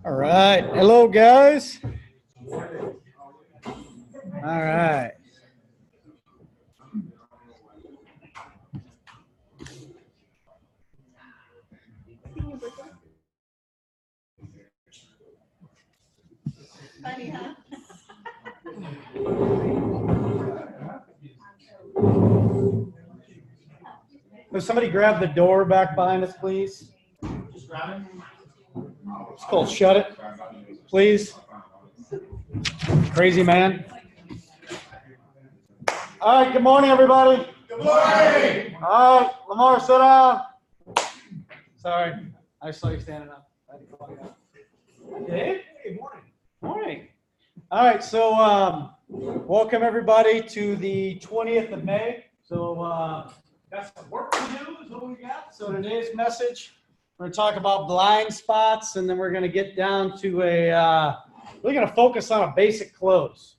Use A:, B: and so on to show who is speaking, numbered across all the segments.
A: All right. Hello, guys. All right.
B: Funny, huh?
A: Will somebody grab the door back behind us, please? Just grab it. It's called shut it, please. Crazy man. All right. Good morning, everybody.
C: Good morning.
A: All right. Lamar, sit down. Sorry. I saw you standing up. I had to call you out. Dave? Hey, morning. Morning. All right. So, welcome, everybody, to the 20th of May. So, got some work to do is what we got. So today's message, we're going to talk about blind spots, and then we're going to get down to we're going to focus on a basic close.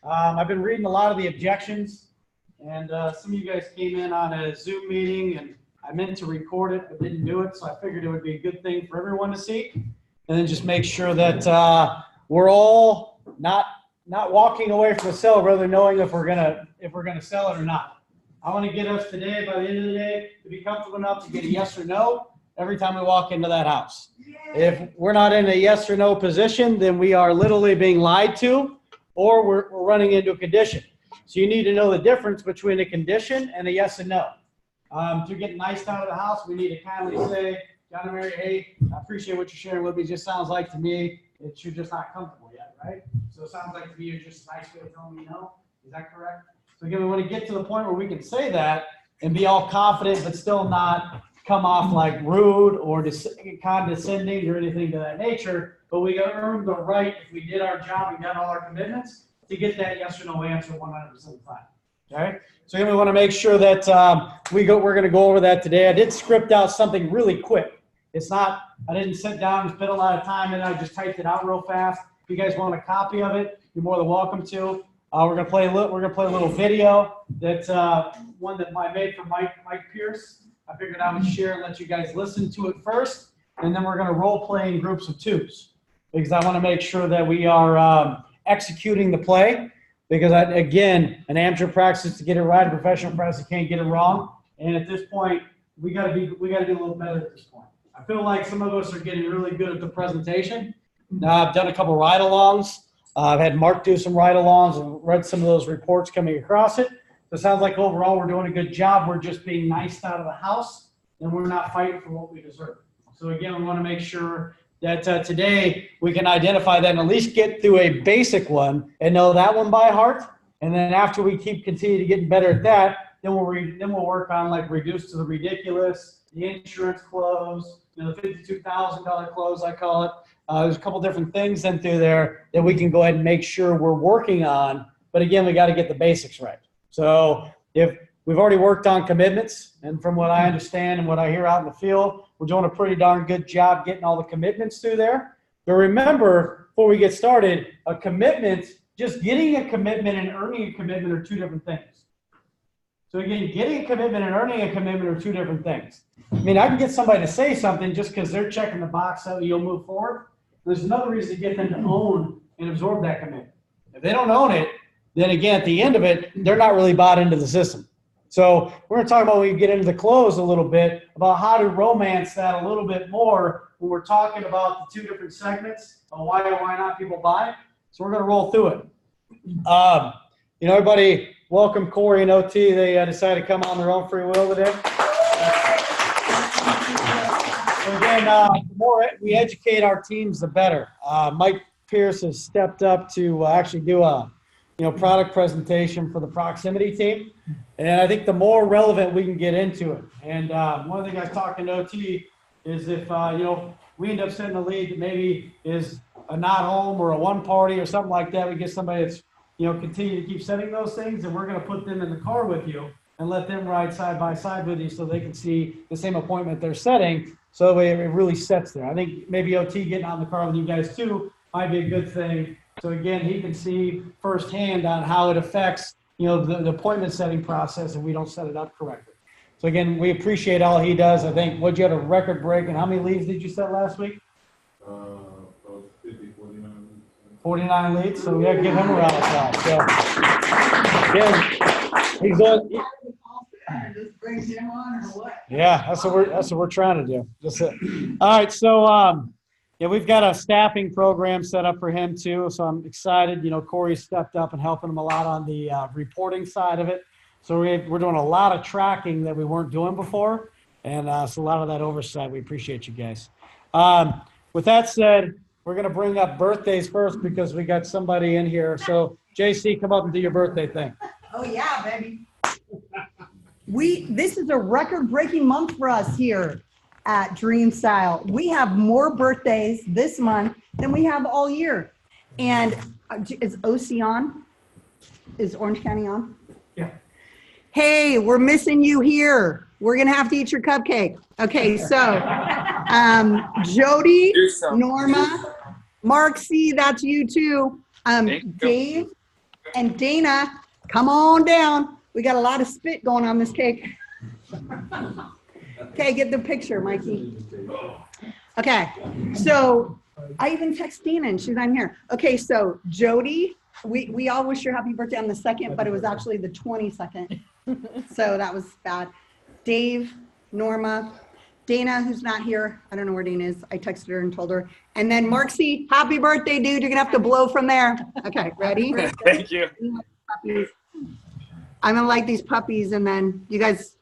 A: I've been reading a lot of the objections, and some of you guys came in on a Zoom meeting, and I meant to record it but didn't do it, so I figured it would be a good thing for everyone to see, and then just make sure that we're all not walking away from the sale, rather knowing if we're gonna sell it or not. I want to get us today, by the end of the day, to be comfortable enough to get a yes or no every time we walk into that house. If we're not in a yes or no position, then we are literally being lied to, or we're running into a condition. So you need to know the difference between a condition and a yes and no. To get nice out of the house, we need to kindly say, John and Mary, hey, I appreciate what you're sharing with me. It just sounds like to me that you're just not comfortable yet, right? So it sounds like to me you're just a nice way of telling me no. Is that correct? So again, we want to get to the point where we can say that and be all confident, but still not come off like rude or condescending or anything to that nature. But we got to earn the right, if we did our job and got all our commitments, to get that yes or no answer 100% of the time. Okay? So again, we want to make sure that we're going to go over that today. I did script out something really quick. It's not, I didn't sit down and spend a lot of time, and I just typed it out real fast. If you guys want a copy of it, you're more than welcome to. We're gonna play a little video that's one that I made for Mike Pierce. I figured I would share and let you guys listen to it first, and then we're gonna role play in groups of twos because I want to make sure that we are executing the play. Because again, an amateur practices to get it right, a professional practice can't get it wrong. And at this point, we gotta do a little better at this point. I feel like some of us are getting really good at the presentation. Now I've done a couple ride-alongs. I've had Mark do some ride-alongs and read some of those reports coming across it. So it sounds like overall we're doing a good job. We're just being nice out of the house, and we're not fighting for what we deserve. So again, we want to make sure that today we can identify that and at least get through a basic one and know that one by heart. And then after we continue to get better at that, then we'll work on like reduce to the ridiculous, the insurance close, the $52,000 close, I call it. There's a couple different things in through there that we can go ahead and make sure we're working on. But again, we got to get the basics right. So if we've already worked on commitments, and from what I understand and what I hear out in the field, we're doing a pretty darn good job getting all the commitments through there. But remember, before we get started, a commitment, just getting a commitment and earning a commitment are two different things. So again, getting a commitment and earning a commitment are two different things. I mean, I can get somebody to say something just because they're checking the box so you'll move forward. There's another reason to get them to own and absorb that commitment. If they don't own it, then again, at the end of it, they're not really bought into the system. So we're going to talk about when we get into the close a little bit about how to romance that a little bit more when we're talking about the two different segments of why or why not people buy. So we're going to roll through it. Everybody, welcome Corey and OT. They decided to come on their own free will today. So again, the more we educate our teams, the better. Mike Pierce has stepped up to actually do a product presentation for the proximity team. And I think the more relevant we can get into it. And one of the things I was talking to OT is if, we end up setting a lead that maybe is a not home or a one party or something like that, we get somebody that's, continue to keep setting those things, and we're going to put them in the car with you and let them ride side by side with you so they can see the same appointment they're setting. So it really sets there. I think maybe OT getting out in the car with you guys too might be a good thing. So again, he can see firsthand on how it affects, the appointment setting process if we don't set it up correctly. So again, we appreciate all he does. I think, you had a record break, and how many leads did you set last week?
B: About 50, 49.
A: 49 leads, so yeah, give him a round of applause. So, yeah, he's on.
C: Just bring him on or what?
A: Yeah, that's what we're trying to do. That's it. All right, so yeah, we've got a staffing program set up for him too. So I'm excited. You know, Corey stepped up and helping him a lot on the reporting side of it. So we're doing a lot of tracking that we weren't doing before, and so a lot of that oversight. We appreciate you guys. With that said, we're going to bring up birthdays first because we got somebody in here. So JC, come up and do your birthday thing.
C: Oh yeah, baby. This is a record-breaking month for us here at Dream Style. We have more birthdays this month than we have all year. And is OC on? Is Orange County on?
A: Yeah.
C: Hey, we're missing you here. We're gonna have to eat your cupcake. Okay, so Jody, Norma, Mark C, that's you too. Dave and Dana, come on down. We got a lot of spit going on this cake. Okay, get the picture, Mikey. Okay, so I even text Dana and she's on here. Okay, so Jody, we all wish you happy birthday on the 2nd, but it was actually the 22nd. So that was bad. Dave, Norma, Dana, who's not here. I don't know where Dana is. I texted her and told her. And then Mark C, happy birthday, dude. You're gonna have to blow from there. Okay, ready?
D: Thank you.
C: I'm gonna like these puppies, and then you guys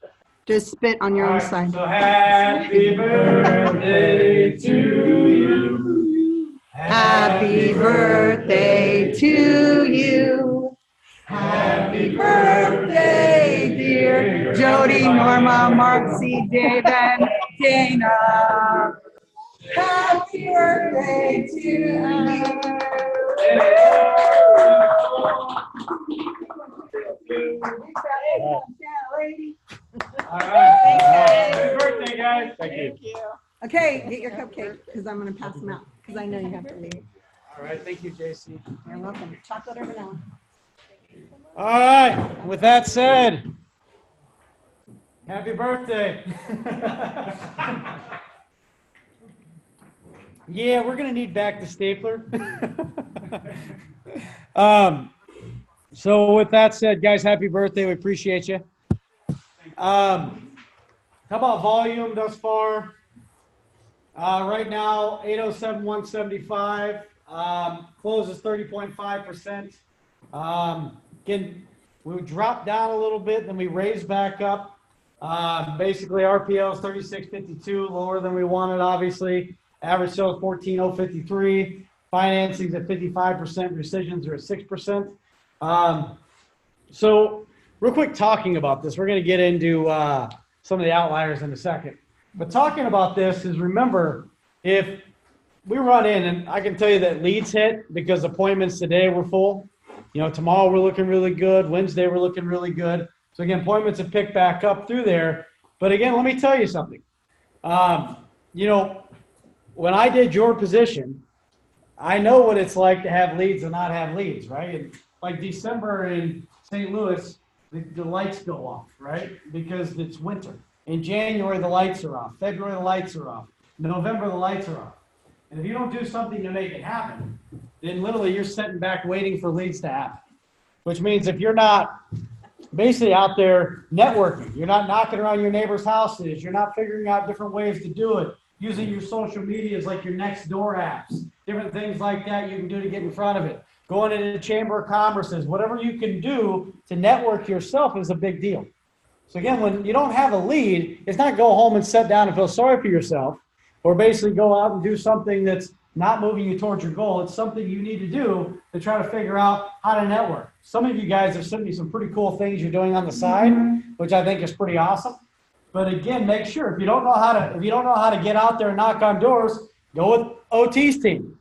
C: just spit on your
A: All
C: own
A: right,
C: side.
A: so happy birthday to you.
C: Happy birthday to you. Happy birthday, dear Jody, Norma, Mark C, Dave, and Dana. Happy birthday to you.
A: All right. Happy birthday, guys.
D: Thank you.
C: Okay, get your cupcake because I'm going to pass them out because I know you have to leave.
A: All right. Thank you, JC.
C: You're welcome. Chocolate or vanilla?
A: All right. With that said, happy birthday. Yeah, we're gonna need back the stapler. So with that said, guys, happy birthday. We appreciate you. How about volume thus far? Right now, 807,175. Closes 30.5%. Again, we dropped down a little bit, then we raised back up. Basically, RPO is 3652, lower than we wanted, obviously. Average sale is 14,053. Financing's at 55%. Rescissions are at 6%. So, real quick, talking about this, we're going to get into some of the outliers in a second. But talking about this is, remember, if we run in, and I can tell you that leads hit because appointments today were full. You know, tomorrow we're looking really good. Wednesday we're looking really good. So again, appointments have picked back up through there. But again, let me tell you something. You know, when I did your position, I know what it's like to have leads and not have leads, right? And like December in St. Louis, the lights go off, right? Because it's winter. In January, the lights are off. February, the lights are off. November, the lights are off. And if you don't do something to make it happen, then literally you're sitting back waiting for leads to happen. Which means if you're not basically out there networking, you're not knocking around your neighbor's houses, you're not figuring out different ways to do it, using your social medias like your next door apps, different things like that you can do to get in front of it. Going into the Chamber of Commerce's, whatever you can do to network yourself is a big deal. So again, when you don't have a lead, it's not go home and sit down and feel sorry for yourself, or basically go out and do something that's not moving you towards your goal. It's something you need to do to try to figure out how to network. Some of you guys have sent me some pretty cool things you're doing on the side, which I think is pretty awesome. But again, make sure if you don't know how to get out there and knock on doors, go with OT's team.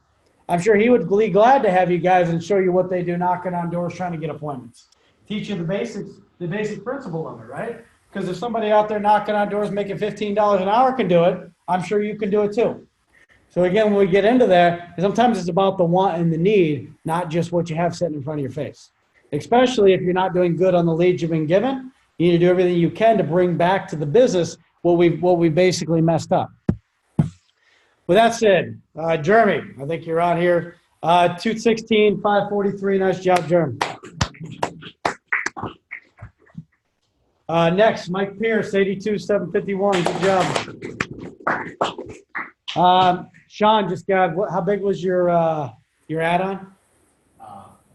A: I'm sure he would be glad to have you guys and show you what they do knocking on doors trying to get appointments. Teach you the basic principle of it, right? Because if somebody out there knocking on doors making $15 an hour can do it, I'm sure you can do it too. So again, when we get into that, sometimes it's about the want and the need, not just what you have sitting in front of your face. Especially if you're not doing good on the leads you've been given, you need to do everything you can to bring back to the business what we basically messed up. With that said, Jeremy, I think you're on here. 216, 543. Nice job, Jeremy. Next, Mike Pierce, 82, 751. Good job. Sean just got, how big was your add-on?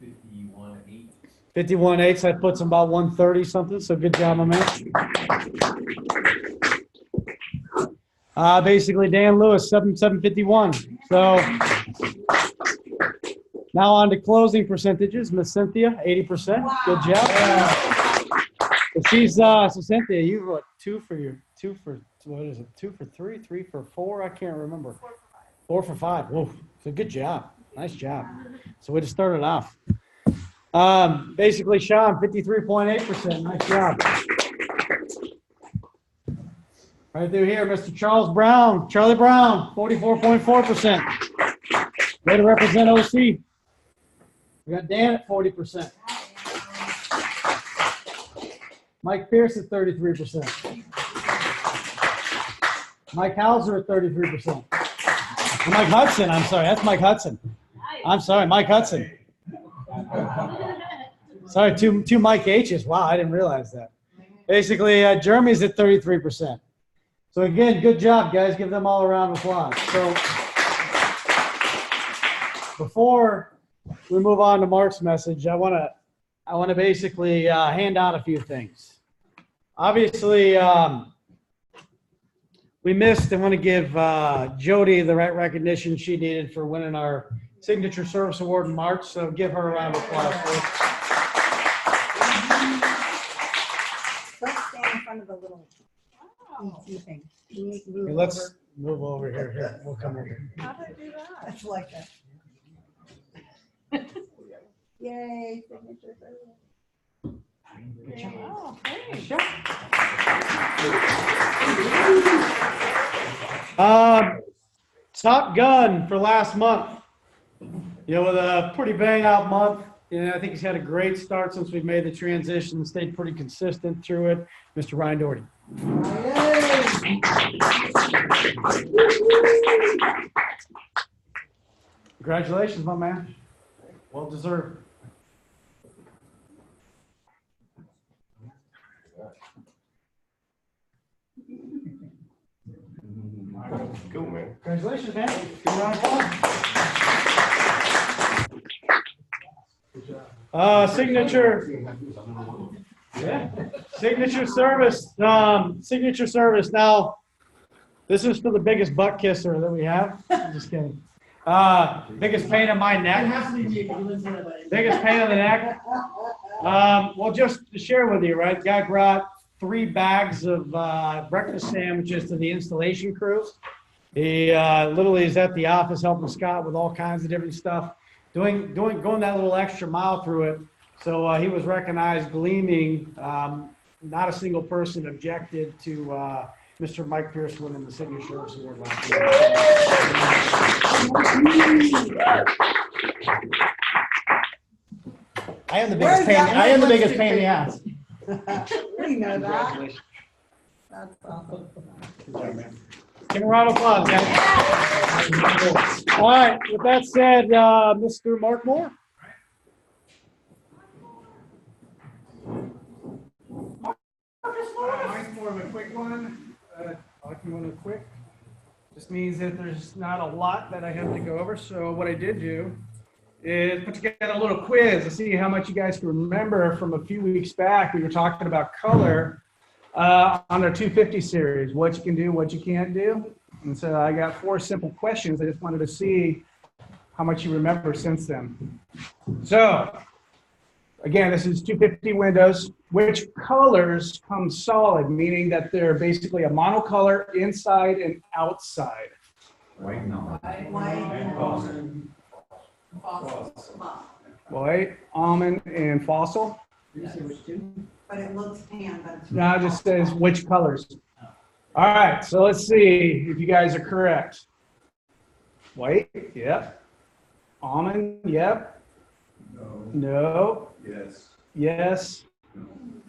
B: 51.8.
A: 51.8, so that puts him about 130 something, so good job, my man. Basically, Dan Lewis, 751. So now on to closing percentages. Miss Cynthia, 80%. Good job. She's so Cynthia, you what, two for what is it? 2 for 3, 3 for 4? I can't remember. 4 for 5. Whoa. So good job. Nice job. So way to start it off. Basically, Sean, 53.8%. Nice job. Right through here, Mr. Charles Brown, Charlie Brown, 44.4%. Way to represent OC. We got Dan at 40%. Mike Pierce at 33%. Mike Hauser at 33%. Mike Hudson, I'm sorry, that's Mike Hudson. I'm sorry, Mike Hudson. Sorry, two Mike H's. Wow, I didn't realize that. Basically, Jeremy's at 33%. So again, good job, guys. Give them all a round of applause. So before we move on to Mark's message, I want to basically hand out a few things. Obviously, we missed. I want to give Jody the right recognition she needed for winning our Signature Service Award in March. So give her a round of applause, please.
C: Don't stand in front of the little ET thing. Can you move
A: Okay, let's
C: over?
A: move over here. Here, we'll come over here.
C: How did I do that? It's like that. Yay, signature service.
D: Oh, thanks.
A: Top Gun for last month. You know, with a pretty bang out month. You know, I think he's had a great start since we've made the transition, stayed pretty consistent through it. Mr. Ryan Doherty. Congratulations, my man. Well deserved.
B: Cool, man.
A: Congratulations, man. Give a round of applause. Signature. Yeah. Signature service. Signature service. Now, this is for the biggest butt kisser that we have. I'm just kidding. Biggest pain in my neck. Biggest pain in the neck. Well, just to share with you, right? Guy brought 3 bags of breakfast sandwiches to the installation crew. He literally is at the office helping Scott with all kinds of different stuff, going that little extra mile through it. So he was recognized gleaming. Not a single person objected to Mr. Mike Pierce winning the Signature Service Award last year.
E: I am the biggest pain. I am the biggest pain in the ass.
C: We know that. That's awesome.
A: Give a round of applause, guys. All right. With that said, Mr. Mark Moore.
F: Mine's more of a quick one. I can go quick. Just means that there's not a lot that I have to go over. So what I did do is put together a little quiz to see how much you guys can remember from a few weeks back. We were talking about color on our 250 series, what you can do, what you can't do. And so I got 4 simple questions. I just wanted to see how much you remember since then. So again, this is 250 windows. Which colors come solid, meaning that they're basically a monocolor inside and outside?
B: White and
F: White, almond, and fossil.
C: But it looks tan, but it's.
F: Now it just says which colors. All right, so let's see if you guys are correct. White, yep. Almond, yep.
B: No.
F: No,
B: Yes.
F: yes,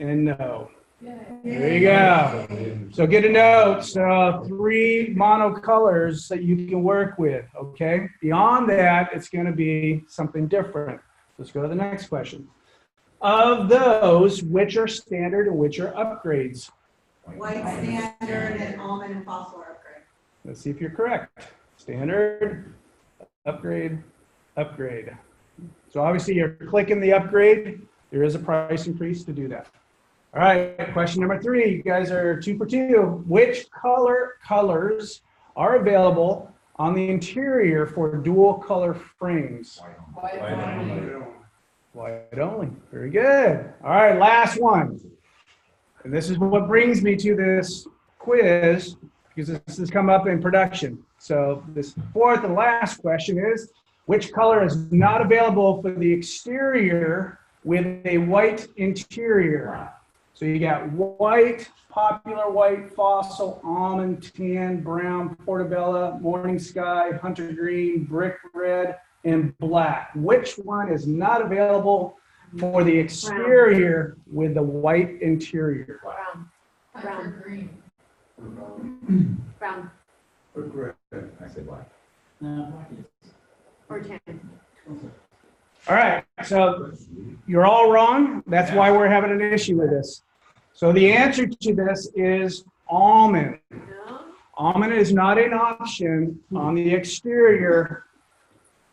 F: and no. There you go. So get a note. So 3 monocolors that you can work with, okay? Beyond that, it's going to be something different. Let's go to the next question. Of those, which are standard and which are upgrades?
C: White standard and almond and fossil upgrade.
F: Let's see if you're correct. Standard, upgrade, upgrade. So obviously you're clicking the upgrade. There is a price increase to do that. All right, question number 3. You guys are 2 for 2. Which colors are available on the interior for dual color frames? White only. Very good. All right, last one. And this is what brings me to this quiz, because this has come up in production. So this 4th and last question is, which color is not available for the exterior with a white interior? So you got white, popular white, fossil, almond, tan, brown, portobello, morning sky, hunter green, brick red, and black. Which one is not available for the exterior with the white interior?
D: Brown. Brown. Green. Brown.
B: I say black.
D: Or tan.
F: All right, so you're all wrong. That's why we're having an issue with this. So the answer to this is almond.
D: No?
F: Almond is not an option on the exterior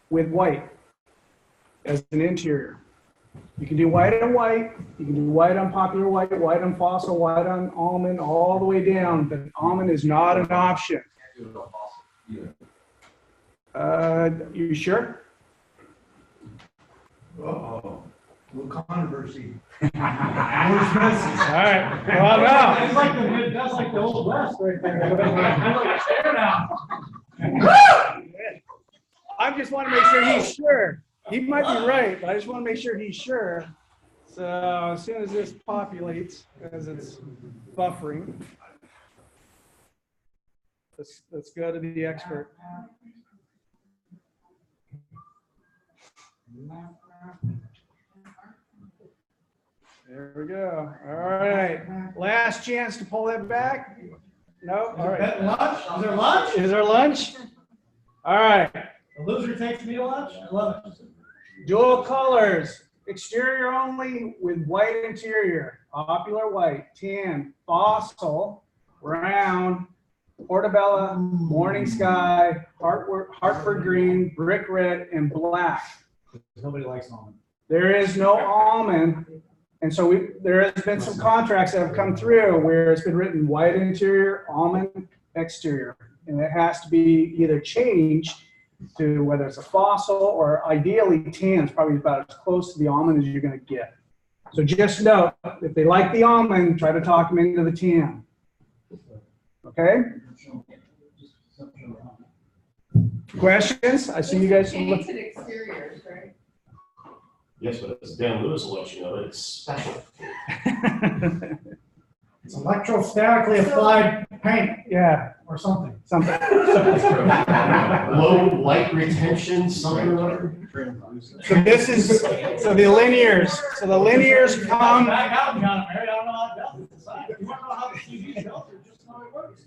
F: with white as an interior. You can do white on white, you can do white on popular white, white on fossil, white on almond, all the way down, but almond is not an option. You sure?
B: Uh-oh. Little controversy.
F: All right. Well, no.
A: That's like the old west right there. I'm like a stare now.
F: I just want to make sure he's sure. He might be right, but I just want to make sure he's sure. So as soon as this populates, as it's buffering, let's go to the expert. There we go. All right. Last chance to pull that back. No? All right.
A: Lunch? Is there lunch?
F: Is there lunch? All right.
A: The loser takes me to lunch? I love it.
F: Dual colors. Exterior only with white interior. Popular white, tan, fossil, brown, portobello, morning sky, Hartford green, brick red, and black.
A: Nobody likes almond.
F: There is no almond. And so there has been some contracts that have come through where it's been written white interior, almond exterior. And it has to be either changed to whether it's a fossil or ideally tan is probably about as close to the almond as you're going to get. So just note, if they like the almond, try to talk them into the tan. Okay? Questions? I see you guys.
D: Painted exteriors, right?
G: Yes, but as Dan Lewis will let you know, it's special.
A: It's electrostatically applied paint
F: Yeah,
A: or something.
F: something.
G: Low light retention, something or other.
F: So this is, so the linears. So the linears come.
A: Back out, John and Mary. I don't know how it does. It's fine. If you want to know how the TV filter, just know it works.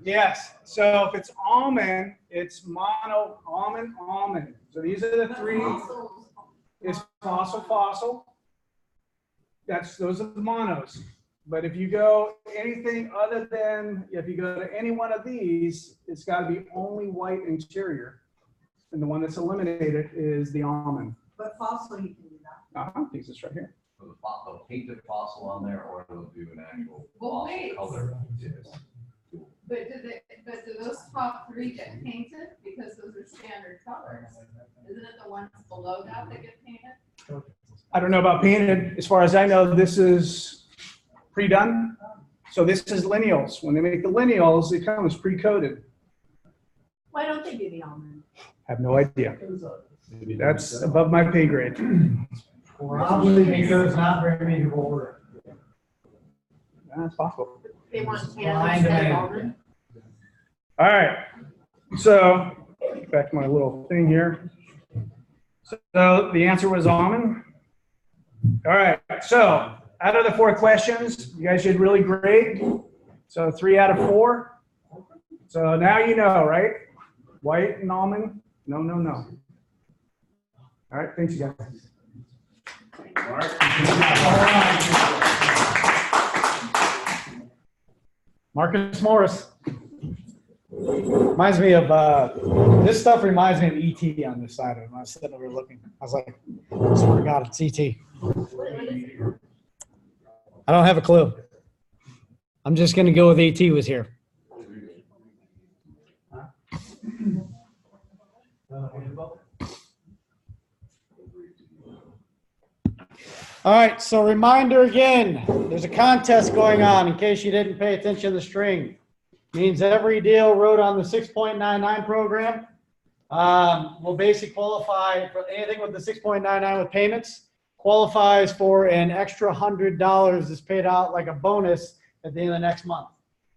F: Yes. So if it's almond, it's mono, almond, almond. So these are the 3. It's fossil, fossil. Those are the monos. But if you go anything other than, if you go to any one of these, it's got to be only white interior. And the one that's eliminated is the almond.
C: But fossil, you can do that.
F: I think it's right here.
B: So they'll paint the fossil on there, or they'll do an actual
D: Well,
B: fossil
D: wait.
B: color.
D: But do those top 3 get painted? Because those are standard colors. Isn't it the ones below that get painted?
F: I don't know about painted. As far as I know, this is pre-done. So this is lineals. When they make the lineals, it comes pre-coated.
D: Why don't they do the almond?
F: Have no idea. That's above my pay grade.
A: Probably because not very many people order.
F: That's possible.
D: They want
A: Blind
D: tan instead of
A: demand.
D: almond?
F: All right. So back to my little thing here. So the answer was almond. All right, so out of the 4 questions, you guys did really great. So 3 out of 4. So now you know, right? White and almond? No, no, no. All right, thanks, you guys.
A: Marcus Morris. Reminds me of, this stuff reminds me of ET on this side of it. When I was sitting over looking, I was like, I swear to God, it's ET. I don't have a clue. I'm just going to go with ET was here. All right, so reminder again, there's a contest going on in case you didn't pay attention to the string. Means every deal wrote on the 6.99 program will basically qualify for anything with the 6.99 with payments, qualifies for an extra $100 that's paid out like a bonus at the end of the next month.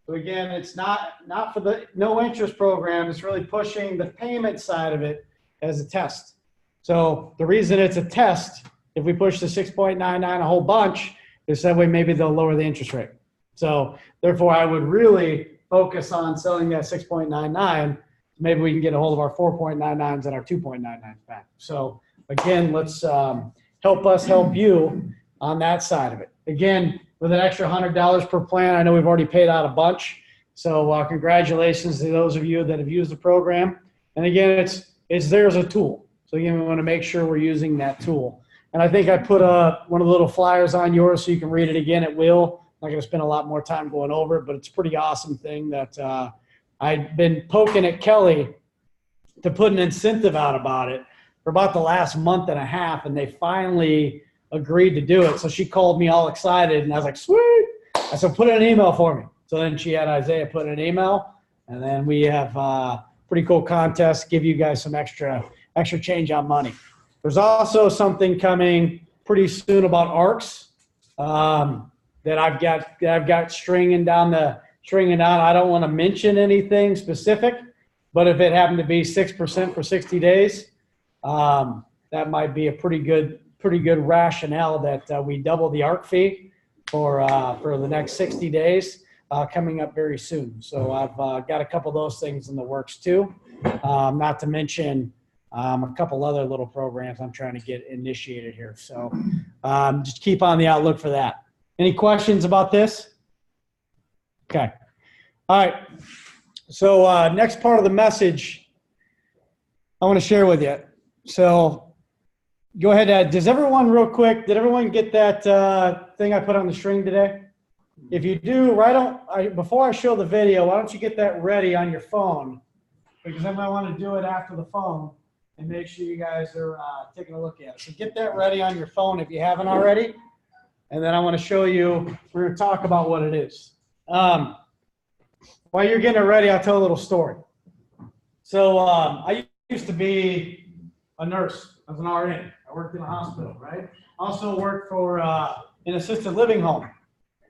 A: So again, it's not for the no interest program, it's really pushing the payment side of it as a test. So the reason it's a test, if we push the 6.99 a whole bunch, is that way maybe they'll lower the interest rate. So therefore, I would really focus on selling that 6.99. Maybe we can get a hold of our 4.99s and our 2.99s back. So again, let's help us help you on that side of it. Again, with an extra $100 per plan, I know we've already paid out a bunch. So congratulations to those of you that have used the program. And again, it's there as a tool. So again, we want to make sure we're using that tool. And I think I put one of the little flyers on yours so you can read it again at will. I'm not going to spend a lot more time going over it, but it's a pretty awesome thing that I've been poking at Kelly to put an incentive out about it for about the last month and a half, and they finally agreed to do it. So she called me all excited, and I was like, sweet. I said, put in an email for me. So then she had Isaiah put in an email, and then we have a pretty cool contest, give you guys some extra change on money. There's also something coming pretty soon about ARCs that I've got stringing down. I don't want to mention anything specific, but if it happened to be 6% for 60 days, that might be a pretty good rationale that we double the ARC fee for the next 60 days coming up very soon. So I've got a couple of those things in the works too, not to mention a couple other little programs I'm trying to get initiated here. So just keep on the outlook for that. Any questions about this? Okay. All right. So next part of the message I want to share with you. So go ahead, Ed. Does everyone, real quick, did everyone get that thing I put on the string today? If you do, before I show the video, why don't you get that ready on your phone? Because I might want to do it after the phone and make sure you guys are taking a look at it. So get that ready on your phone if you haven't already. And then I want to show you, we're going to talk about what it is. While you're getting it ready, I'll tell a little story. So I used to be a nurse. I was an RN. I worked in a hospital, right? Also worked for an assisted living home.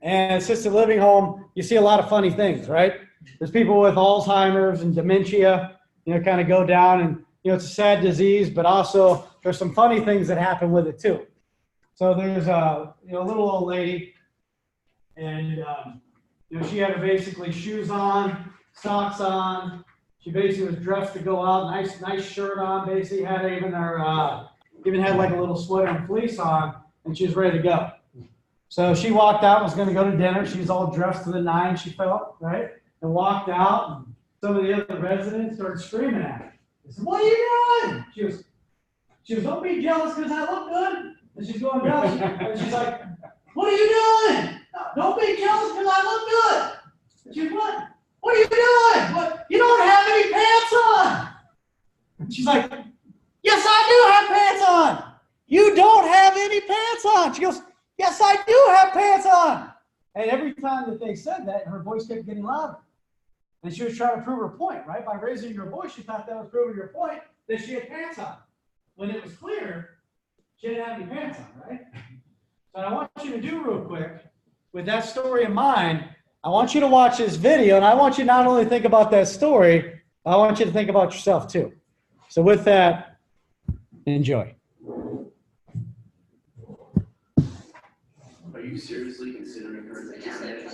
A: And assisted living home, you see a lot of funny things, right? There's people with Alzheimer's and dementia, kind of go down and, it's a sad disease, but also there's some funny things that happen with it too. So there's a little old lady, and she had basically shoes on, socks on. She basically was dressed to go out, nice shirt on. Basically had even had like a little sweater and fleece on, and she was ready to go. So she walked out, was going to go to dinner. She's all dressed to the nines, she felt, right? And walked out, and some of the other residents started screaming at her. They said, "What are you doing?" She was, "Don't be jealous because I look good." And she's going down, and she's like, "What are you doing? Don't be jealous because I look good." And she's, "What? What are you doing? What? You don't have any pants on." And she's like, "Yes, I do have pants on." "You don't have any pants on." She goes, "Yes, I do have pants on." And every time that they said that, her voice kept getting louder. And she was trying to prove her point, right? By raising her voice, she thought that was proving her point that she had pants on. When it was clear, she didn't have any pants on, right? So I want you to do real quick, with that story in mind, I want you to watch this video, and I want you to not only think about that story, I want you to think about yourself too. So with that, enjoy.
H: you seriously considering her as a candidate?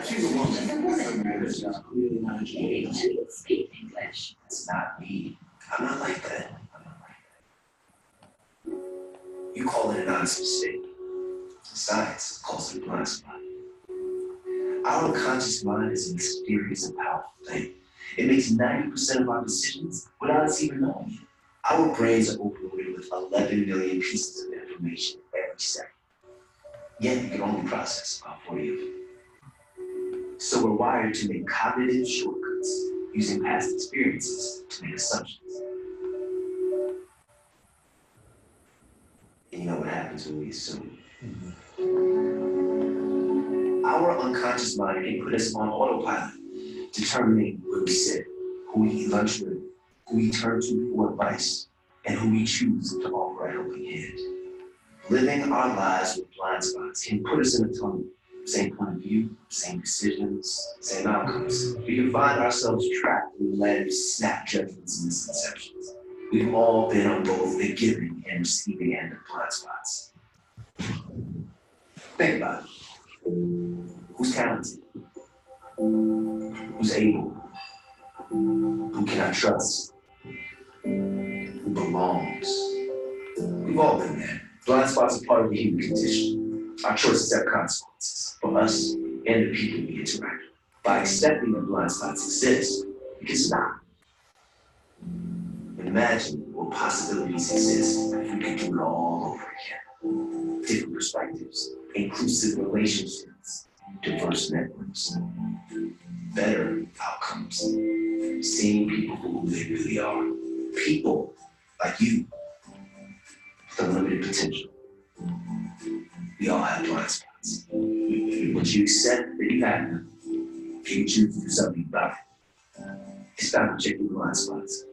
I: She's a woman. She's clearly not educated. She can speak English. It's not me. I'm not like that. I'm not like that. You call it an honest mistake. Science calls it a blind spot. Our unconscious mind is a mysterious and powerful thing. It makes 90% of our decisions without us even knowing it. Our brains are overloaded with 11 million pieces of information every second. Yet we can only process about 40 of them. So we're wired to make cognitive shortcuts using past experiences to make assumptions. And you know what happens when we assume? Our unconscious mind can put us on autopilot, determining what we say, who we eat lunch with, who we turn to for advice, and who we choose to offer a helping hand. Living our lives with blind spots can put us in a tunnel. Same point of view, same decisions, same outcomes. We can find ourselves trapped in the land of snap judgments and misconceptions. We've all been on both the giving and receiving end of blind spots. Think about it. Who's talented? Who's able? Who can I trust? Who belongs? We've all been there. Blind spots are part of the human condition. Our choices have consequences for us and the people we interact with. By accepting that blind spots exist, we can stop. Imagine what possibilities exist if we could do it all over again. Different perspectives, inclusive relationships, diverse networks, better outcomes, seeing people for who they really are. People like you with unlimited potential. We all have blind spots. Once you accept that you have them, you can choose to do something about it. It's time to check your blind spots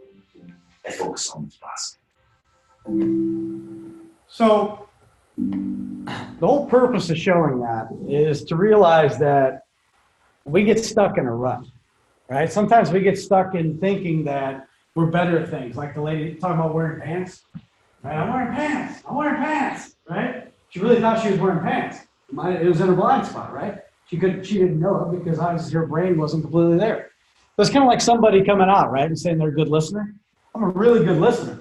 I: and focus on what's possible.
E: So the whole purpose of showing that is to realize that we get stuck in a rut, right? Sometimes we get stuck in thinking that we're better at things, like the lady talking about wearing pants, right? I'm wearing pants, right? She really thought she was wearing pants. It was in a blind spot, right? She didn't know it because obviously her brain wasn't completely there. So it's kind of like somebody coming out, right, and saying they're a good listener. I'm a really good listener.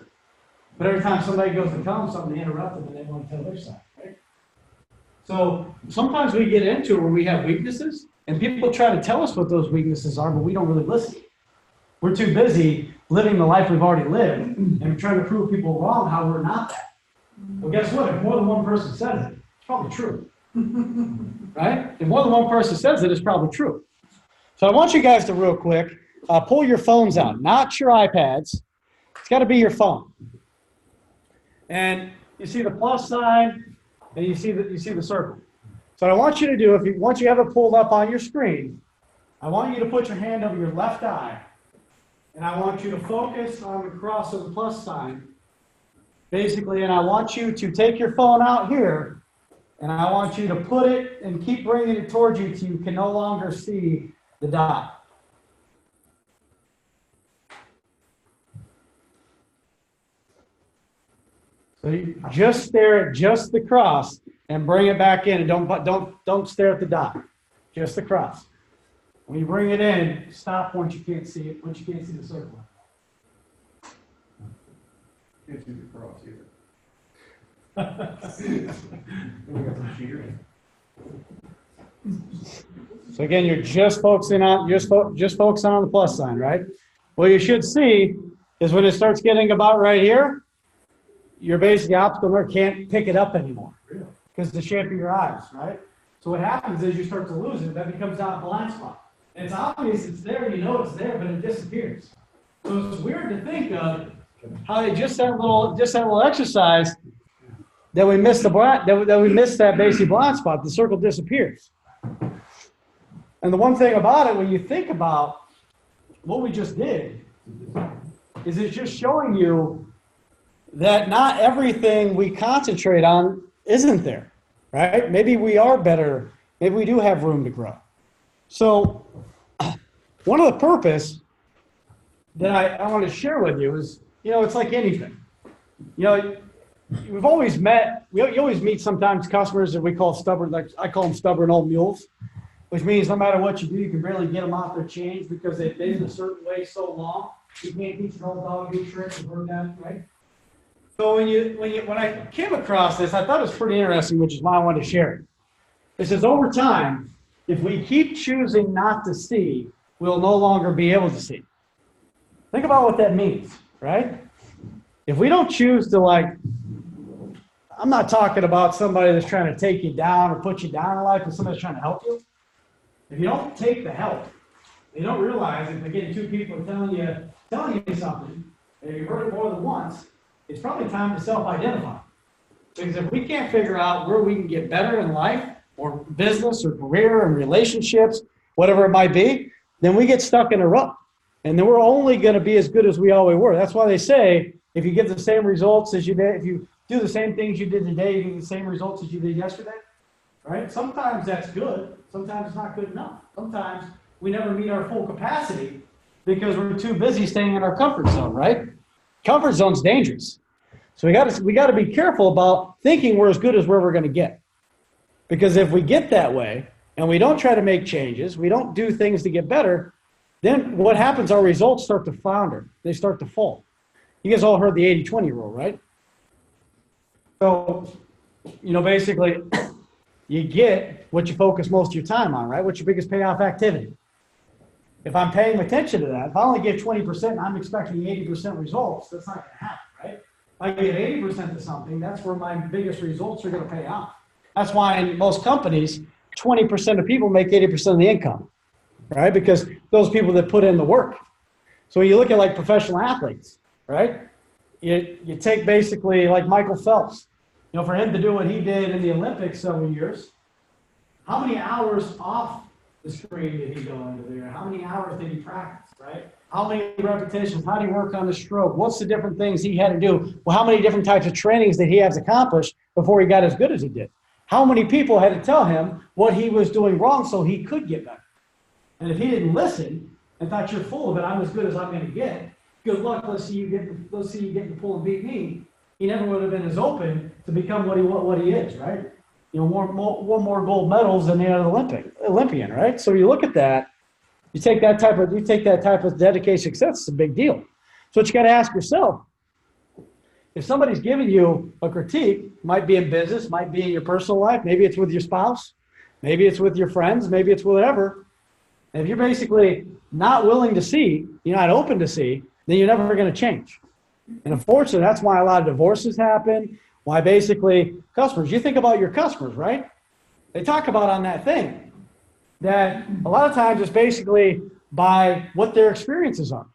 E: But every time somebody goes to tell them something, they interrupt them and they want to tell their side, right? So sometimes we get into it where we have weaknesses and people try to tell us what those weaknesses are, but we don't really listen. We're too busy living the life we've already lived and trying to prove people wrong how we're not that. Well, guess what? If more than one person says it, it's probably true. Right? If more than one person says it, it's probably true. So I want you guys to real quick pull your phones out, not your iPads. It's got to be your phone. And you see the plus sign, and you see the circle. So what I want you to do, once you have it pulled up on your screen, I want you to put your hand over your left eye, and I want you to focus on the cross of the plus sign, basically, and I want you to take your phone out here, and I want you to put it and keep bringing it towards you till you can no longer see the dot. So you just stare at just the cross and bring it back in, and don't stare at the dot, just the cross. When you bring it in, stop once you can't see it. Once you can't see the circle.
F: Can't see the cross either.
E: So again, you're just focusing on focusing on the plus sign, right? What you should see is when it starts getting about right here, your basic optical nerve can't pick it up anymore because of the shape of your eyes, right? So what happens is you start to lose it. That becomes out of blind spot. And it's obvious it's there. You know it's there, but it disappears. So it's weird to think of how they just that little exercise that we missed that basic blind spot. The circle disappears. And the one thing about it, when you think about what we just did, is it's just showing you that not everything we concentrate on isn't there, right? Maybe we are better. Maybe we do have room to grow. So one of the purpose that I want to share with you is, it's like anything. we've always met, you always meet sometimes customers that we call stubborn, like I call them stubborn old mules, which means no matter what you do, you can barely get them off their chains because they've been a certain way so long. You can't teach an old dog new tricks, you've heard that, right? So when I came across this, I thought it was pretty interesting, which is why I wanted to share it. It says over time, if we keep choosing not to see, we'll no longer be able to see. Think about what that means, right? If we don't choose to, like, I'm not talking about somebody that's trying to take you down or put you down in life, but somebody's trying to help you. If you don't take the help, you don't realize if again two people are telling you something, and you've heard it more than once, it's probably time to self-identify. Because if we can't figure out where we can get better in life, or business, or career, and relationships, whatever it might be, then we get stuck in a rut. And then we're only going to be as good as we always were. That's why they say, if you get the same results as you did, if you do the same things you did today, you get the same results as you did yesterday, right? Sometimes that's good. Sometimes it's not good enough. Sometimes we never meet our full capacity because we're too busy staying in our comfort zone, right? Comfort zone's dangerous. So we got to be careful about thinking we're as good as where we're going to get. Because if we get that way and we don't try to make changes, we don't do things to get better, then what happens, our results start to flounder. They start to fall. You guys all heard the 80-20 rule, right? So, basically, you get what you focus most of your time on, right? What's your biggest payoff activity? If I'm paying attention to that, if I only give 20% and I'm expecting 80% results, that's not going to happen, right? If I give 80% to something, that's where my biggest results are going to pay off. That's why in most companies, 20% of people make 80% of the income, right? Because those people that put in the work. So when you look at like professional athletes, right? You take basically like Michael Phelps, for him to do what he did in the Olympics several years, how many hours off the screen did he go into there? How many hours did he practice, right? How many repetitions? How did he work on the stroke? What's the different things he had to do? Well, how many different types of trainings did he have to accomplish before he got as good as he did? How many people had to tell him what he was doing wrong so he could get better? And if he didn't listen and thought you're full of it, I'm as good as I'm going to get, good luck, let's see you get the pull and beat me. He never would have been as open to become what he is, right? One more gold medals than the other Olympian, right? So you look at that, you take that type of dedicated success, it's a big deal. So what you got to ask yourself, if somebody's giving you a critique, might be in business, might be in your personal life, maybe it's with your spouse, maybe it's with your friends, maybe it's whatever. And if you're basically not willing to see, you're not open to see, then you're never going to change. And unfortunately, that's why a lot of divorces happen, why basically customers, you think about your customers, right? They talk about on that thing that a lot of times it's basically by what their experiences are.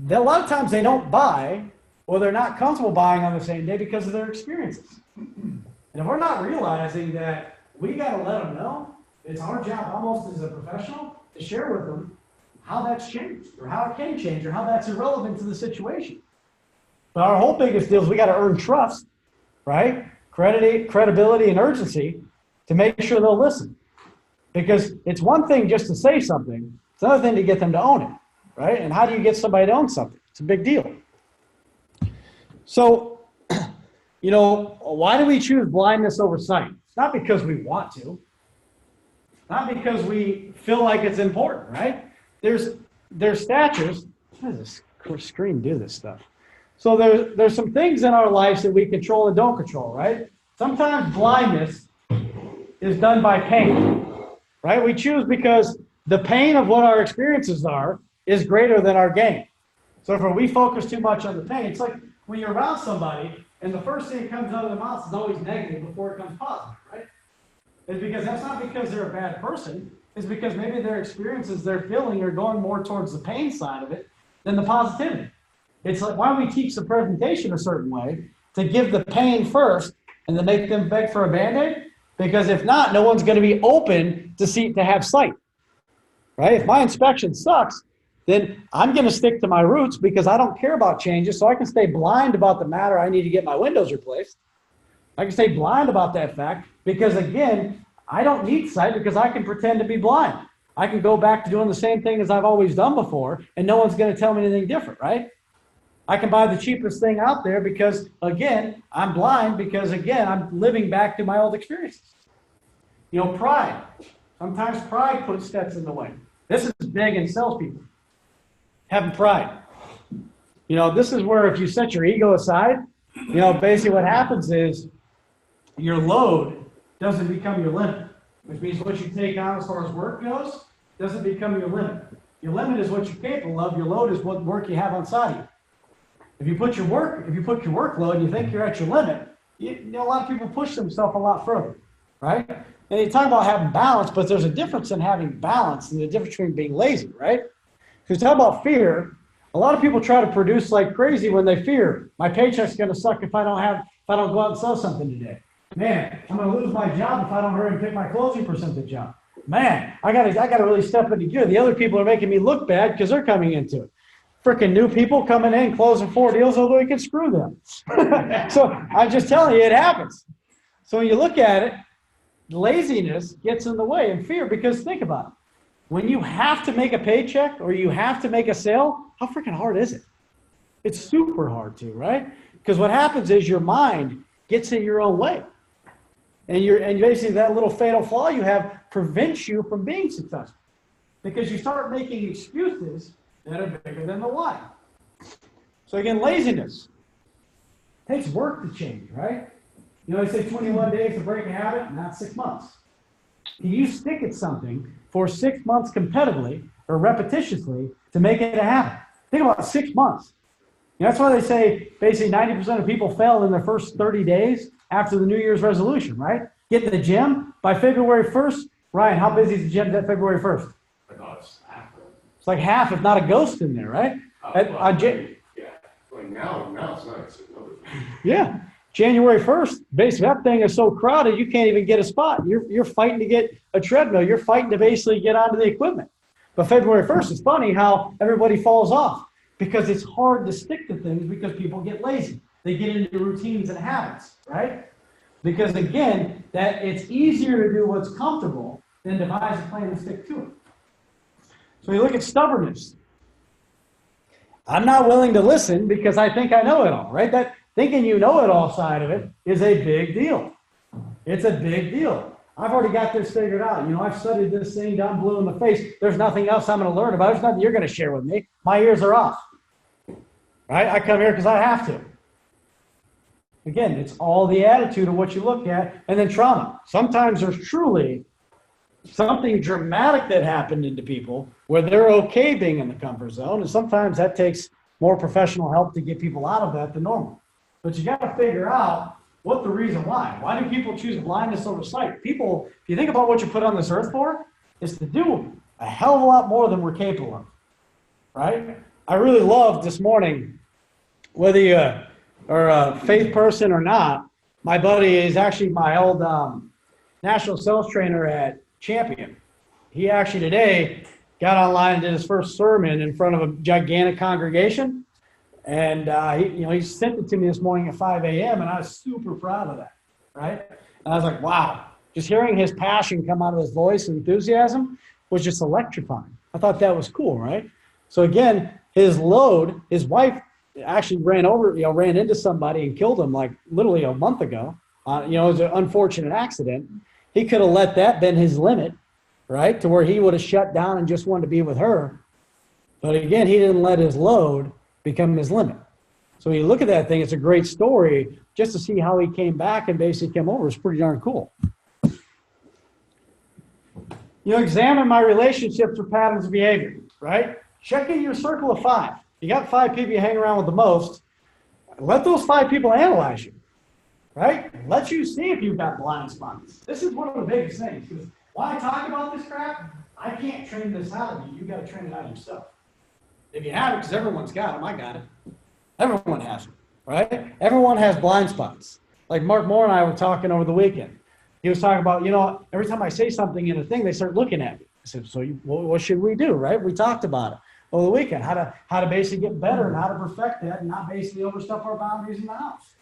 E: A lot of times they don't buy or they're not comfortable buying on the same day because of their experiences. And if we're not realizing that we got to let them know, it's our job almost as a professional to share with them how that's changed or how it can change or how that's irrelevant to the situation. But our whole biggest deal is we got to earn trust, right? Credibility and urgency to make sure they'll listen. Because it's one thing just to say something, it's another thing to get them to own it, right? And how do you get somebody to own something? It's a big deal. So, why do we choose blindness over sight? It's not because we want to. Not because we feel like it's important, right? There's statutes. How does this screen do this stuff? So there's some things in our lives that we control and don't control, right? Sometimes blindness is done by pain, right? We choose because the pain of what our experiences are is greater than our gain. So if we focus too much on the pain, it's like when you're around somebody and the first thing that comes out of their mouth is always negative before it comes positive, right? It's because that's not because they're a bad person. It's because maybe their experiences they're feeling are going more towards the pain side of it than the positivity. It's like, why don't we teach the presentation a certain way to give the pain first and then make them beg for a Band-Aid? Because if not, no one's going to be open to have sight, right? If my inspection sucks, then I'm going to stick to my roots because I don't care about changes, so I can stay blind about the matter I need to get my windows replaced. I can stay blind about that fact because, again, I don't need sight because I can pretend to be blind. I can go back to doing the same thing as I've always done before, and no one's going to tell me anything different, right? I can buy the cheapest thing out there because, again, I'm blind because, again, I'm living back to my old experiences. You know, pride. Sometimes pride puts steps in the way. This is big in salespeople. Having pride. You know, this is where if you set your ego aside, you know, basically what happens is your load doesn't become your limit, which means what you take on as far as work goes doesn't become your limit. Your limit is what you're capable of. Your load is what work you have on side of you. If you put your workload and you think you're at your limit, you know, a lot of people push themselves a lot further, right? And you talk about having balance, but there's a difference in having balance and the difference between being lazy, right? Because talk about fear. A lot of people try to produce like crazy when they fear my paycheck's going to suck if I don't go out and sell something today. Man, I'm going to lose my job if I don't hurry and pick my closing percentage up. Man, I got to really step into gear. The other people are making me look bad because they're coming into it. Freaking new people coming in, closing 4 deals, although you can screw them. So I'm just telling you, it happens. So when you look at it, laziness gets in the way and fear, because think about it. When you have to make a paycheck or you have to make a sale, how freaking hard is it? It's super hard to, right? Because what happens is your mind gets in your own way. And basically that little fatal flaw you have prevents you from being successful. Because you start making excuses that are bigger than the why. So again, laziness takes work to change, right? You know, they say 21 days to break a habit, not 6 months. Can you stick at something for 6 months competitively or repetitiously to make it a habit? Think about 6 months. You know, that's why they say basically 90% of people fail in their first 30 days after the New Year's resolution, right? Get in the gym by February 1st. Ryan, how busy is the gym at February 1st? It's like half, if not a ghost in there, right?
G: Now it's nice.
E: Yeah. January 1st, basically that thing is so crowded you can't even get a spot. You're fighting to get a treadmill. You're fighting to basically get onto the equipment. But February 1st, it's funny how everybody falls off because it's hard to stick to things because people get lazy. They get into routines and habits, right? Because again, that it's easier to do what's comfortable than devise a plan and stick to it. So you look at stubbornness. I'm not willing to listen because I think I know it all, right? That thinking you know it all side of it is a big deal. It's a big deal. I've already got this figured out. You know, I've studied this thing down blue in the face. There's nothing else I'm going to learn about. There's nothing you're going to share with me. My ears are off. Right? I come here because I have to. Again, it's all the attitude of what you look at. And then trauma. Sometimes there's truly something dramatic that happened into people where they're okay being in the comfort zone. And sometimes that takes more professional help to get people out of that than normal. But you got to figure out what the reason why. Why do people choose blindness over sight? People, if you think about what you put on this earth for, is to do a hell of a lot more than we're capable of. Right? I really loved this morning, whether you are a faith person or not, my buddy is actually my old national sales trainer at Champion. He actually today got online and did his first sermon in front of a gigantic congregation. And he sent it to me this morning at 5 a.m. and I was super proud of that, right? And I was like, wow, just hearing his passion come out of his voice and enthusiasm was just electrifying. I thought that was cool, right? So again, his load, his wife actually ran into somebody and killed him like literally a month ago. It was an unfortunate accident. He could have let that been his limit, right? To where he would have shut down and just wanted to be with her. But again, he didn't let his load become his limit. So when you look at that thing, it's a great story just to see how he came back and basically came over. It's pretty darn cool. Examine my relationships or patterns of behavior, right? Check in your circle of 5. You got 5 people you hang around with the most. Let those 5 people analyze you, right? Let you see if you've got blind spots. This is one of the biggest things. Because why I talk about this crap, I can't train this out of you. You got to train it out of yourself. If you have it, because everyone's got them, I got it. Everyone has them, right? Everyone has blind spots. Like Mark Moore and I were talking over the weekend. He was talking about, every time I say something in a thing, they start looking at me. I said, so what should we do, right? We talked about it over the weekend, how to basically get better and how to perfect that and not basically overstep our boundaries in the house.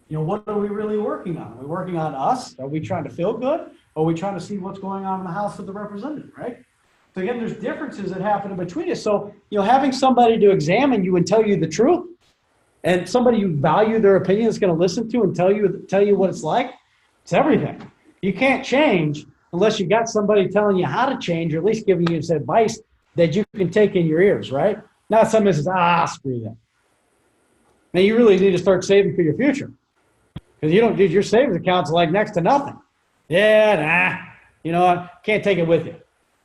E: What are we really working on? Are we working on us? Are we trying to feel good? Or are we trying to see what's going on in the house with the representative, right? So again, there's differences that happen in between us. So, having somebody to examine you and tell you the truth and somebody you value their opinion is going to listen to and tell you what it's like, it's everything. You can't change unless you got somebody telling you how to change, or at least giving you some advice that you can take in your ears, right? Not somebody says, screw that. Now you really need to start saving for your future. Because you don't, your savings account's like next to nothing. Yeah, you know, I can't take it with you,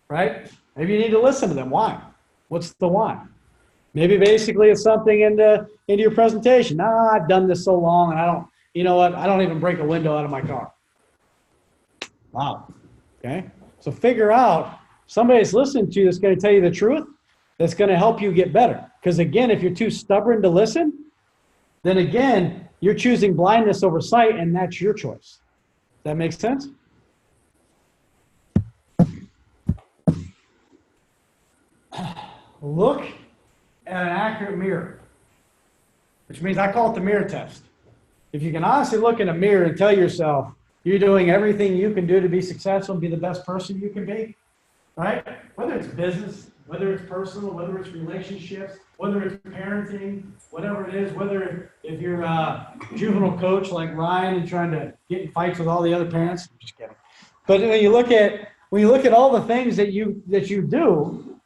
E: right? Maybe you need to listen to them. Why? What's the why? Maybe basically it's something into your presentation. I've done this so long and I don't, you know what? I don't even break a window out of my car. Wow. Okay. So figure out somebody that's listening to you that's going to tell you the truth, that's going to help you get better. Because again, if you're too stubborn to listen, then again, you're choosing blindness over sight, and that's your choice. Does that make sense? Look at an accurate mirror, which means I call it the mirror test. If you can honestly look in a mirror and tell yourself you're doing everything you can do to be successful and be the best person you can be, right? Whether it's business, whether it's personal, whether it's relationships, whether it's parenting, whatever it is, whether if you're a juvenile coach like Ryan and trying to get in fights with all the other parents, just kidding. But when you look at all the things that you do,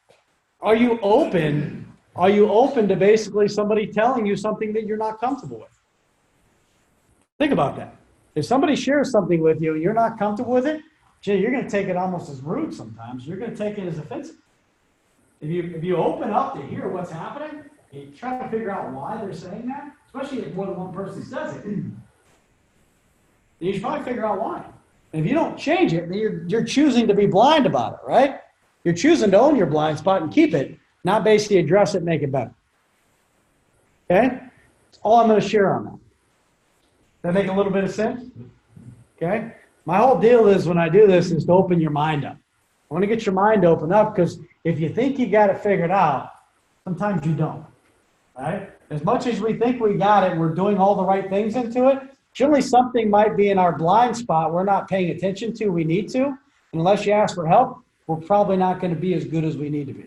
E: are you open to basically somebody telling you something that you're not comfortable with? Think about that. If somebody shares something with you and you're not comfortable with it, you're going to take it almost as rude sometimes. You're going to take it as offensive. If you open up to hear what's happening, and you try to figure out why they're saying that, especially if more than one person says it, then you should probably figure out why. And if you don't change it, then you're choosing to be blind about it, right? You're choosing to own your blind spot and keep it, not basically address it and make it better. Okay? That's all I'm going to share on that. Does that make a little bit of sense? Okay? My whole deal is when I do this is to open your mind up. I want to get your mind open up because if you think you got it figured out, sometimes you don't, right? As much as we think we got it, we're doing all the right things into it, generally something might be in our blind spot we're not paying attention to, we need to, and unless you ask for help, we're probably not going to be as good as we need to be.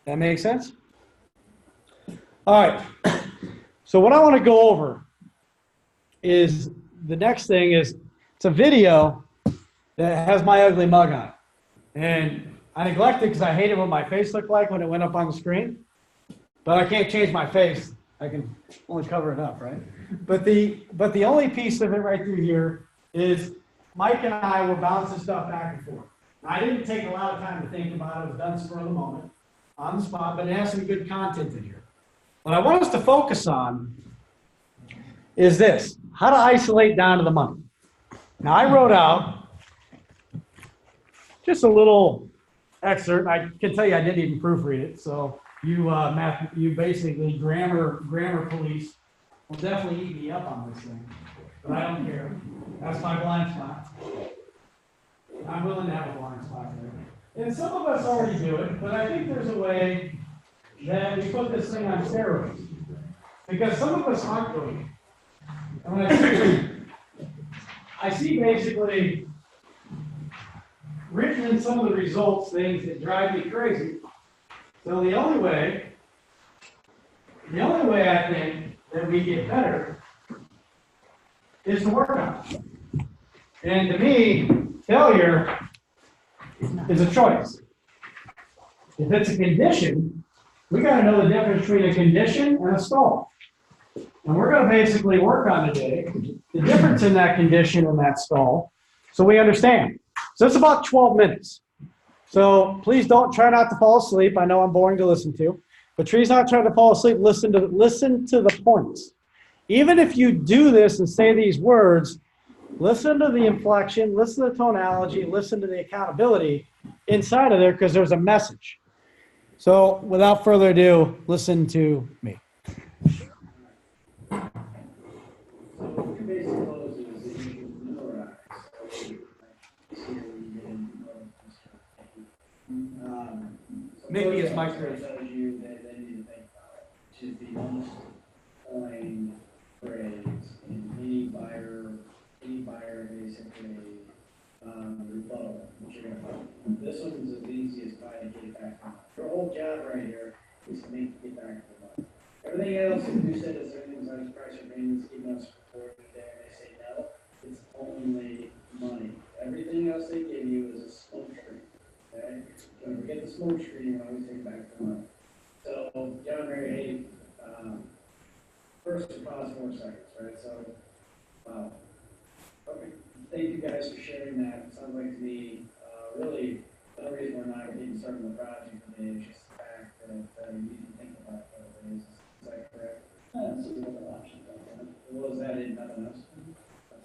E: That make sense? All right. So what I want to go over is the next thing is it's a video that has my ugly mug on it. And I neglected because I hated what my face looked like when it went up on the screen. But I can't change my face. I can only cover it up, right? But the only piece of it right through here is Mike and I were bouncing stuff back and forth. I didn't take a lot of time to think about it. It was done spur of the moment, on the spot, but it has some good content in here. What I want us to focus on is this, how to isolate down to the money. Now, I wrote out just a little excerpt. I can tell you I didn't even proofread it, so you basically grammar police will definitely eat me up on this thing, but I don't care. That's my blind spot. I'm willing to have a blind spot there. And some of us already do it, but I think there's a way that we put this thing on steroids. Because some of us aren't doing it. And when I see basically written in some of the results things that drive me crazy. So the only way I think that we get better is to work on it. And to me, failure is a choice. If it's a condition, we got to know the difference between a condition and a stall. And we're going to basically work on today the difference in that condition and that stall so we understand. So it's about 12 minutes. So please don't try not to fall asleep. I know I'm boring to listen to, but please not try to fall asleep. Listen to the points. Even if you do this and say these words, listen to the inflection, listen to the tonality, listen to the accountability inside of there because there's a message. So without further ado, listen to me. Mickey is my friend.
H: Which is the most coined phrase in any buyer basically rebuttal, which you're gonna follow. This one's as easy as buy and get back on. Your whole job right here is to make you get back to the money. Everything else, if you said is everything's on John Mary Hay, first and pause 4 seconds, right? So, okay. Thank you guys for sharing that. It sounds like to me, really, the only reason we're not getting started on the project today is just the fact that you need to think about those things. Is that correct? That's a good option. Was that in nothing else?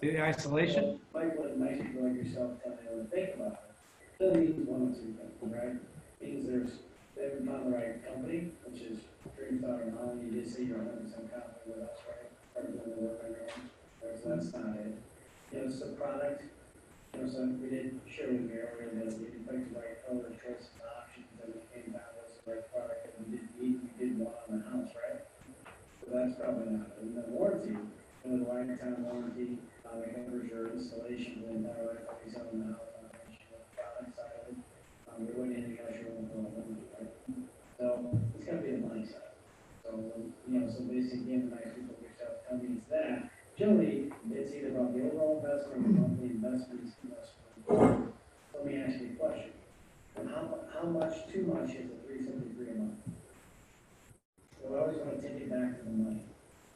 F: The isolation?
H: Mike, what nice people like yourself tell me to think about it. Doesn't mean one or two things, right? Means they haven't found the right company, which is Dream Thought and Holland. You did say you're 100% confident with us, right? Or doing the work on your own. Right, so that's not it. You know, it's the product. You know, so we did share with me earlier that we did pick the right color, choices, and options, and we came down with the right product that we did need. We did want on the house, right? So that's probably not it. And the warranty, you know, the lifetime warranty, that covers your installation, the entire life that he's on the house, on the product side of it. We wouldn't anything else you're going to go on, right? So it's got to be the money side. So, you know, so basically, again, the nice people like yourself tell me it's that. Generally, it's either about the overall investment or the monthly investments. Let me ask you a question. And how much, too much is the $373 a month? So I always want to take it back to the money.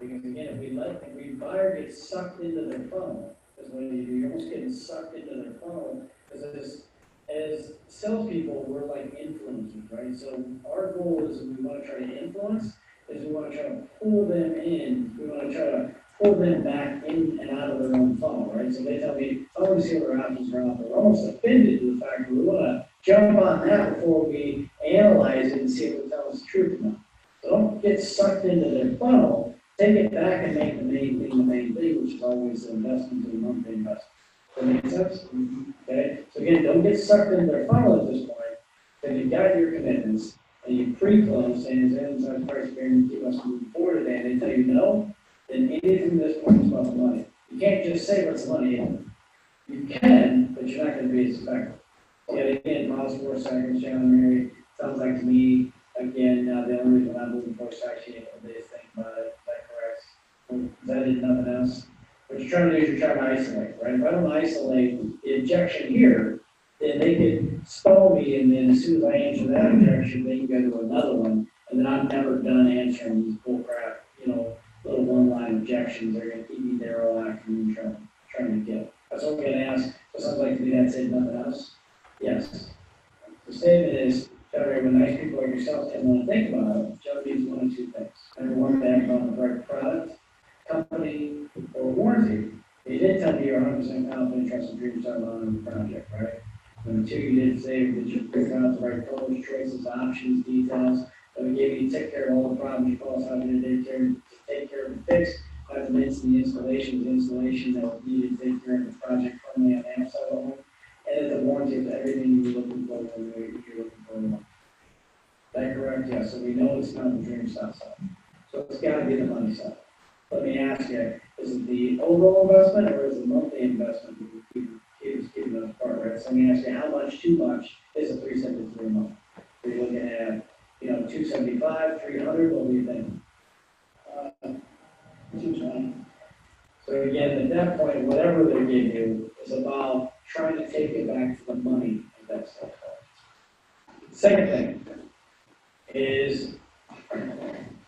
H: Because again, if we buyer gets sucked into their funnel, that's what you do. You're almost getting sucked into their funnel. Because as salespeople, we're like influencers, right? So our goal is, we want to try to influence, is we want to try to pull them in. We want to try to pull them back in and out of their own funnel, right? So they tell me, I want to see what their options are out there. We're almost offended to the fact that we want to jump on that before we analyze it and see if it tells us the truth or not. So don't get sucked into their funnel. Take it back and make the main thing, which is always the investment in monthly investment. Does that make sense? Okay? So again, don't get sucked into their funnel at this point. Then you've got your commitments and you pre-close saying, is inside price guarantee us moving forward today, and they tell you no, then anything at this point is about the money. You can't just say what's the money in. You can, but you're not going to be as effective. Yet again, miles 4 seconds, John Mary, sounds like to me, again, the only reason I'm moving forward is actually a couple days think about it. Is that correct? That is nothing else. What you're trying to do is you're trying to isolate, right? If I don't isolate the objection here, then they could stall me, and then as soon as I answer that objection, they can go to another one, and then I'm never done answering these bullcrap, you know, little one-line objections. They're going to keep me there all afternoon trying to get. That's what I'm going to ask. So sounds like to me that said nothing else. Yes. The statement is, when nice people like yourself can want to think about it, Joe needs one of two things. Number one, they have about the right product, company, or warranty. You did tell me you're 100% confident, trust, and dreams on the project, right? Number two, you did say that you figured out the right colors, choices, options, details. That we gave you to take care of all the problems you call us out here to take care of and fix. Not to mention the installation that was needed to take care of the project firmly on the outside of it. And the warranty of everything you're looking for when you're looking for one. Is that correct? Yes. So we know it's not the dream stuff side. So it's got to be the money side. Let me ask you, is it the overall investment or is it the monthly investment that keeps giving us part, right? So let me ask you, how much too much is a $373 a month? Are you looking at, you know, $275, $300? What do you think? $220. So again, at that point, whatever they give you is about trying to take it back to the money of that stuff. Second thing is,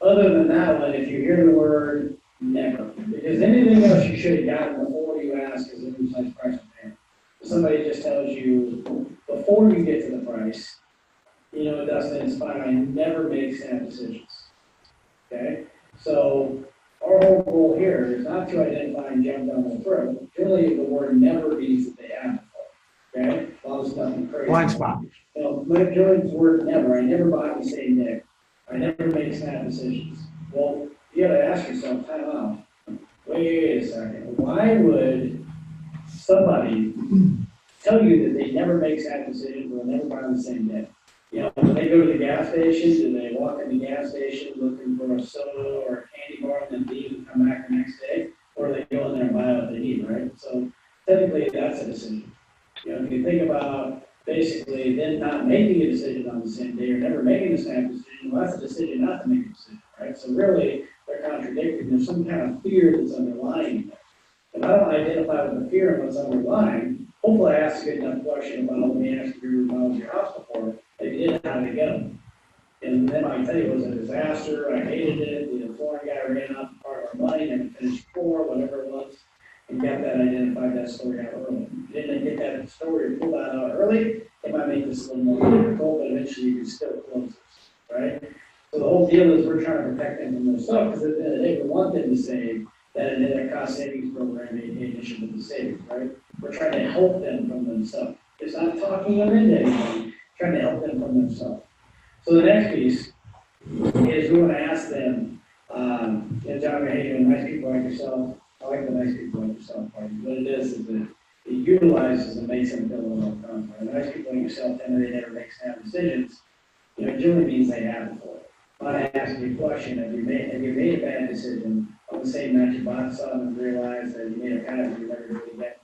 H: other than that one, if you hear the word never, because anything else you should have gotten before you ask is an inside price of payment. Somebody just tells you before you get to the price, you know, Dustin, it's fine, I never make snap decisions. Okay? So our whole goal here is not to identify and jump down the throat. Really, the word never means that they have before. Okay? Well, there's nothing crazy.
E: Blind spot.
H: You know, Joey's word never. I never buy the same day. I never make snap decisions. Well, you gotta ask yourself, time out. Wait a second. Why would somebody tell you that they never make snap decisions or never buy the same day? You know, when they go to the gas station, do they walk in the gas station looking for a soda or a candy bar and then leave and come back the next day? Or they go in there and buy what they need, right? So technically, that's a decision. You know, if you think about basically then not making a decision on the same day or never making a snap decision, well, that's a decision not to make a decision, right? So really, they're contradicting. There's some kind of fear that's underlying there. If I don't identify with the fear and what's underlying, hopefully I asked a good enough question about, let me ask you about your house before. If you didn't, how did it go? And then I tell you, it was a disaster, I hated it, the flooring guy ran out part of our money, and finished floor, whatever it was, and got that, identified that story out early. Didn't get that story, pull that out early, it might make this a little more difficult, but eventually you can still close this, right? So the whole deal is we're trying to protect them from their stuff, because at the end of the day, we want them to save, that in that cost savings program, they initiative to save, right? We're trying to help them from themselves. It's not talking them into anything, trying to help them from themselves. So the next piece is we want to ask them, John, hey, you're nice people like yourself. I like the nice people like yourself part. What it is that it utilizes and makes them feel a little uncomfortable. The nice people like yourself tend to they never make sound decisions. Generally means they have before. I want to ask you a question. Have you made a bad decision on the same night you bought something and realized that you made a pass you never really get?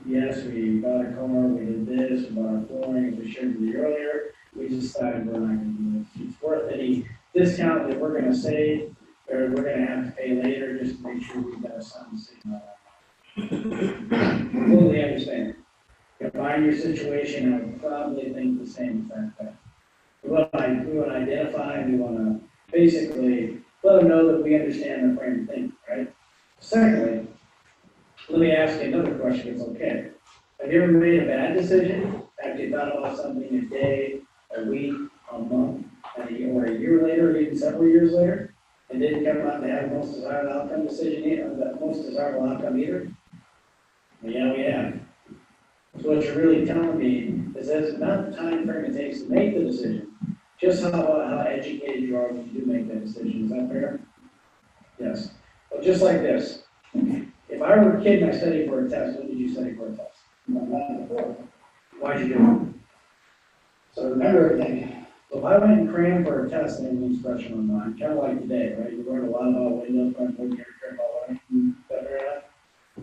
H: Yes, we bought a car, we did this, we bought our flooring, as we showed you earlier. We just decided we're not going to do this. It's worth any discount that we're going to save or we're going to have to pay later just to make sure we've got a sound decision on that. Completely understand. If I in your situation, I would probably think the same thing. We want to identify and we want to basically let them know that we understand their frame of thinking, right? Secondly, let me ask you another question if it's okay. Have you ever made a bad decision? Have you thought about something a day, a week, a month, or a year later, or even several years later, and didn't come out and have the most desirable outcome decision either, the most desirable outcome either? Well, yeah, we have. So what you're really telling me is that it's not the time frame it takes to make the decision, just how educated you are when you do make that decision. Is that fair? Yes. Well, just like this. If I were a kid and I studied for a test, what did you study for a test? Why'd you do it? So remember everything. So if I went and crammed for a test and everything's fresh on my mind, kind of like today, right? You learned a lot about Windows, but you never cared about what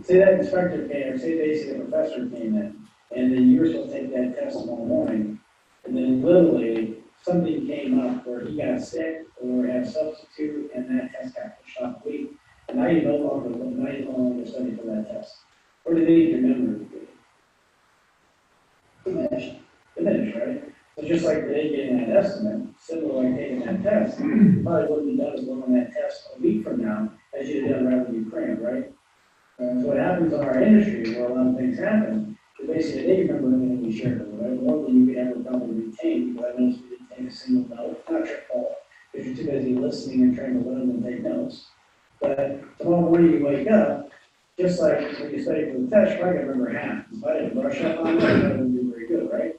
H: say that inspector came, or say basically a professor came in, and then you were supposed to take that test tomorrow morning, and then literally something came up where he got sick or had a substitute, and that test got pushed off a week, and now you no longer study for that test. Or do they your memory? Diminished, right? So just like today getting that estimate, similar like taking that test, you probably wouldn't have done as well on that test a week from now as you'd have done rather than you crammed, right? So what happens in our industry, where a lot of things happen, is basically they remember everything we shared with them, right? More than you could ever probably retain, because I noticed we didn't take a single note. Not your fault, because you're too busy listening and trying to learn and take notes. But tomorrow morning you wake up, just like when you study for the test, you're probably gonna remember half. If I didn't brush up on that, I wouldn't do very good, right?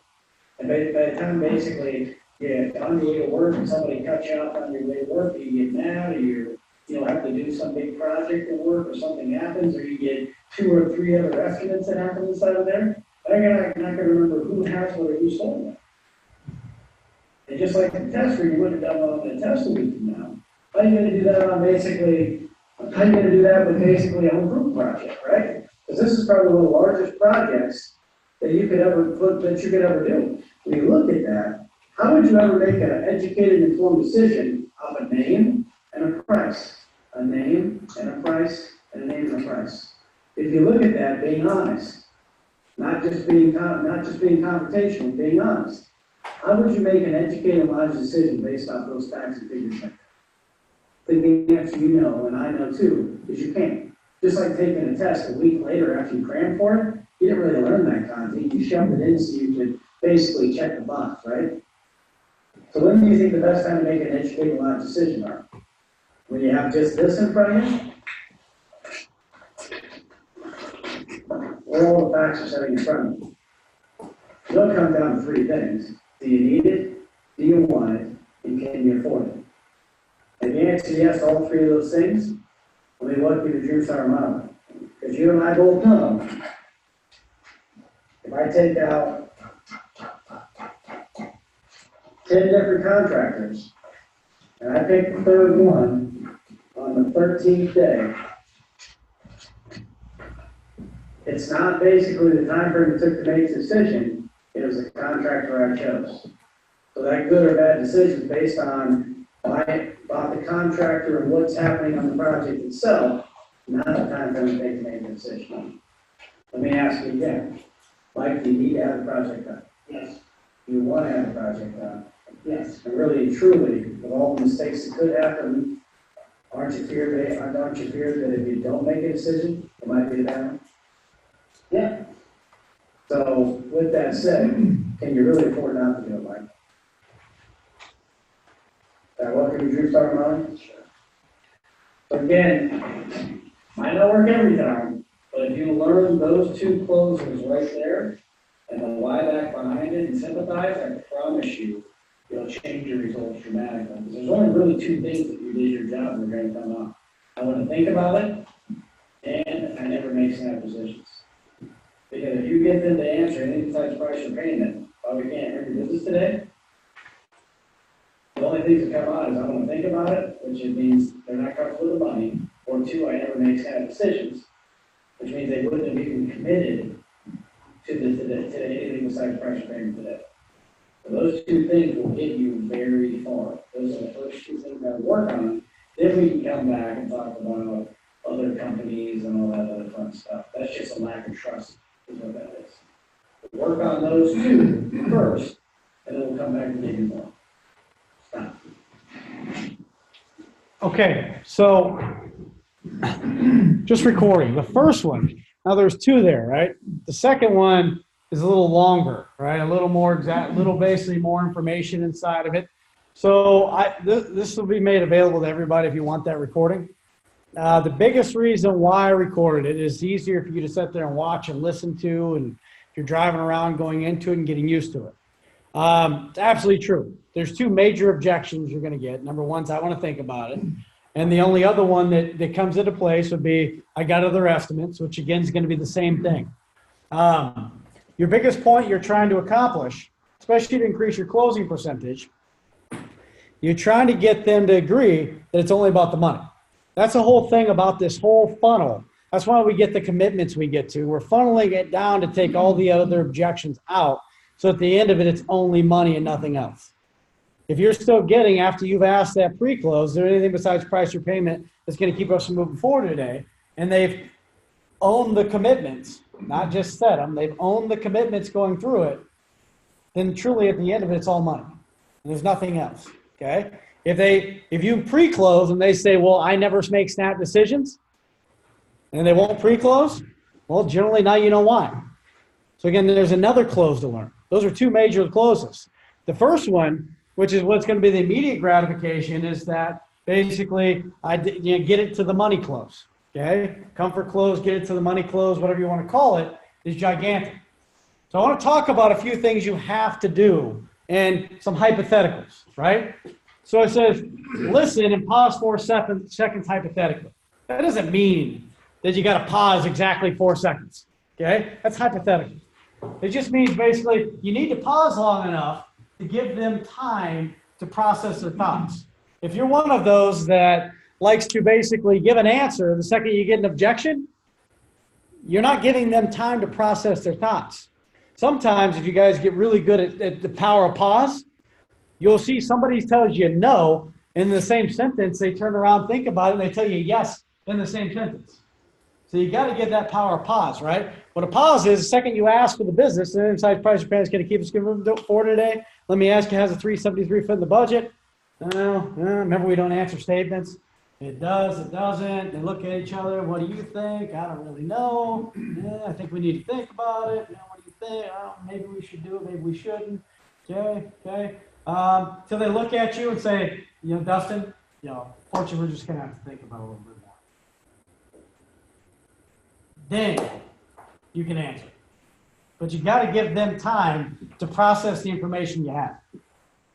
H: And by the time basically, on your way to work and somebody cuts you off on your way to work, you get mad, or you have to do some big project at work, or something happens, or you get 2 or 3 other estimates that happen inside of there, I'm not going to remember who has what or who stole what. And just like the test where you wouldn't have done well on the test a week from now, how are you going to do that with basically a whole group project, right? Because this is probably one of the largest projects that you could ever do. When you look at that, how would you ever make an educated, informed decision of a name and a price? A name and a price, and a name and a price. If you look at that, being honest, not just being confrontational, being honest. How would you make an educated, wise decision based off those facts and figures? The answer you know, and I know too, is you can't. Just like taking a test a week later after you crammed for it, you didn't really learn that content. You shoved it in so you could basically check the box, right? So when do you think the best time to make an educated, wise decision are? When you have just this in front of you? All the facts are sitting in front of you. It'll come down to 3 things. Do you need it? Do you want it? And can you afford it? If you answer yes to all 3 of those things, let me walk you to Drew Saramano. Because you and I both know, if I take out 10 different contractors, and I pick the 3rd one on the 13th day, it's not basically the time frame it took to make the decision, it was the contractor I chose. So that good or bad decision is based on about the contractor and what's happening on the project itself, not the time frame it takes to make the decision. Let me ask you again. Mike, do you need to have the project done? Yes. Do you want to have the project done? Yes, and really, truly, with all the mistakes that could happen, aren't you feared that if you don't make a decision, it might be a bad one? Yeah. So with that said, can you really afford not to do it, Mike? What could you start mind? Sure. So again, might not work every time, but if you learn those two closers right there, and the why back behind it and sympathize, I promise you, it'll change your results dramatically. Because there's only really two things that you did your job and they're going to come up. I want to think about it, and I never make snap decisions. Because if you get them to answer any besides price or payment, oh, we can't earn your business today, the only things that come out is I want to think about it, which means they're not comfortable with the money, or two, I never make snap decisions, which means they wouldn't have even committed to anything besides price or payment today. So those two things will get you very far. Those are the first two things that I work on. Then we can come back and talk about other companies and all that other fun stuff. That's just a lack of trust, is what that is. Work on those two first, and then we'll come back and give you more. Stop.
E: Okay, so just recording. The first one, now there's two there, right? The second one is a little longer, right? A little more exact, little basically more information inside of it. So this will be made available to everybody if you want that recording. The biggest reason why I recorded it is easier for you to sit there and watch and listen to, and if you're driving around going into it and getting used to it. It's absolutely true. There's two major objections you're going to get. Number one is I want to think about it. And the only other one that comes into place would be I got other estimates, which again is going to be the same thing. Your biggest point you're trying to accomplish, especially to increase your closing percentage, you're trying to get them to agree that it's only about the money. That's the whole thing about this whole funnel. That's why we get the commitments we get to. We're funneling it down to take all the other objections out. So at the end of it, it's only money and nothing else. If you're still getting, after you've asked that pre-close, is there anything besides price or payment that's going to keep us from moving forward today? And they've owned the commitments, not just set them, they've owned the commitments going through it, then truly at the end of it, it's all money. And there's nothing else, okay? If you pre-close and they say, well, I never make snap decisions, and they won't pre-close, well, generally now you know why. So again, there's another close to learn. Those are two major closes. The first one, which is what's going to be the immediate gratification, is that basically get it to the money close, okay? Comfort close, get it to the money close, whatever you want to call it, is gigantic. So I want to talk about a few things you have to do and some hypotheticals, right? So it says, listen and pause 4 seconds hypothetically. That doesn't mean that you got to pause exactly 4 seconds, okay? That's hypothetical. It just means basically you need to pause long enough to give them time to process their thoughts. If you're one of those that likes to basically give an answer the second you get an objection, you're not giving them time to process their thoughts. Sometimes if you guys get really good at the power of pause, you'll see somebody tells you no, in the same sentence, they turn around, think about it, and they tell you yes in the same sentence. So you got to get that power of pause, right? What a pause is, the second you ask for the business, the inside price or payment is going to keep us moving forward today. Let me ask you, has a 373 fit in the budget? Remember, we don't answer statements. It does, it doesn't. They look at each other. What do you think? I don't really know. I think we need to think about it. What do you think? Maybe we should do it. Maybe we shouldn't. Okay. Till they look at you and say, Dustin, fortunately, we're just going to have to think about it a little bit more. Then you can answer. But you got to give them time to process the information you have.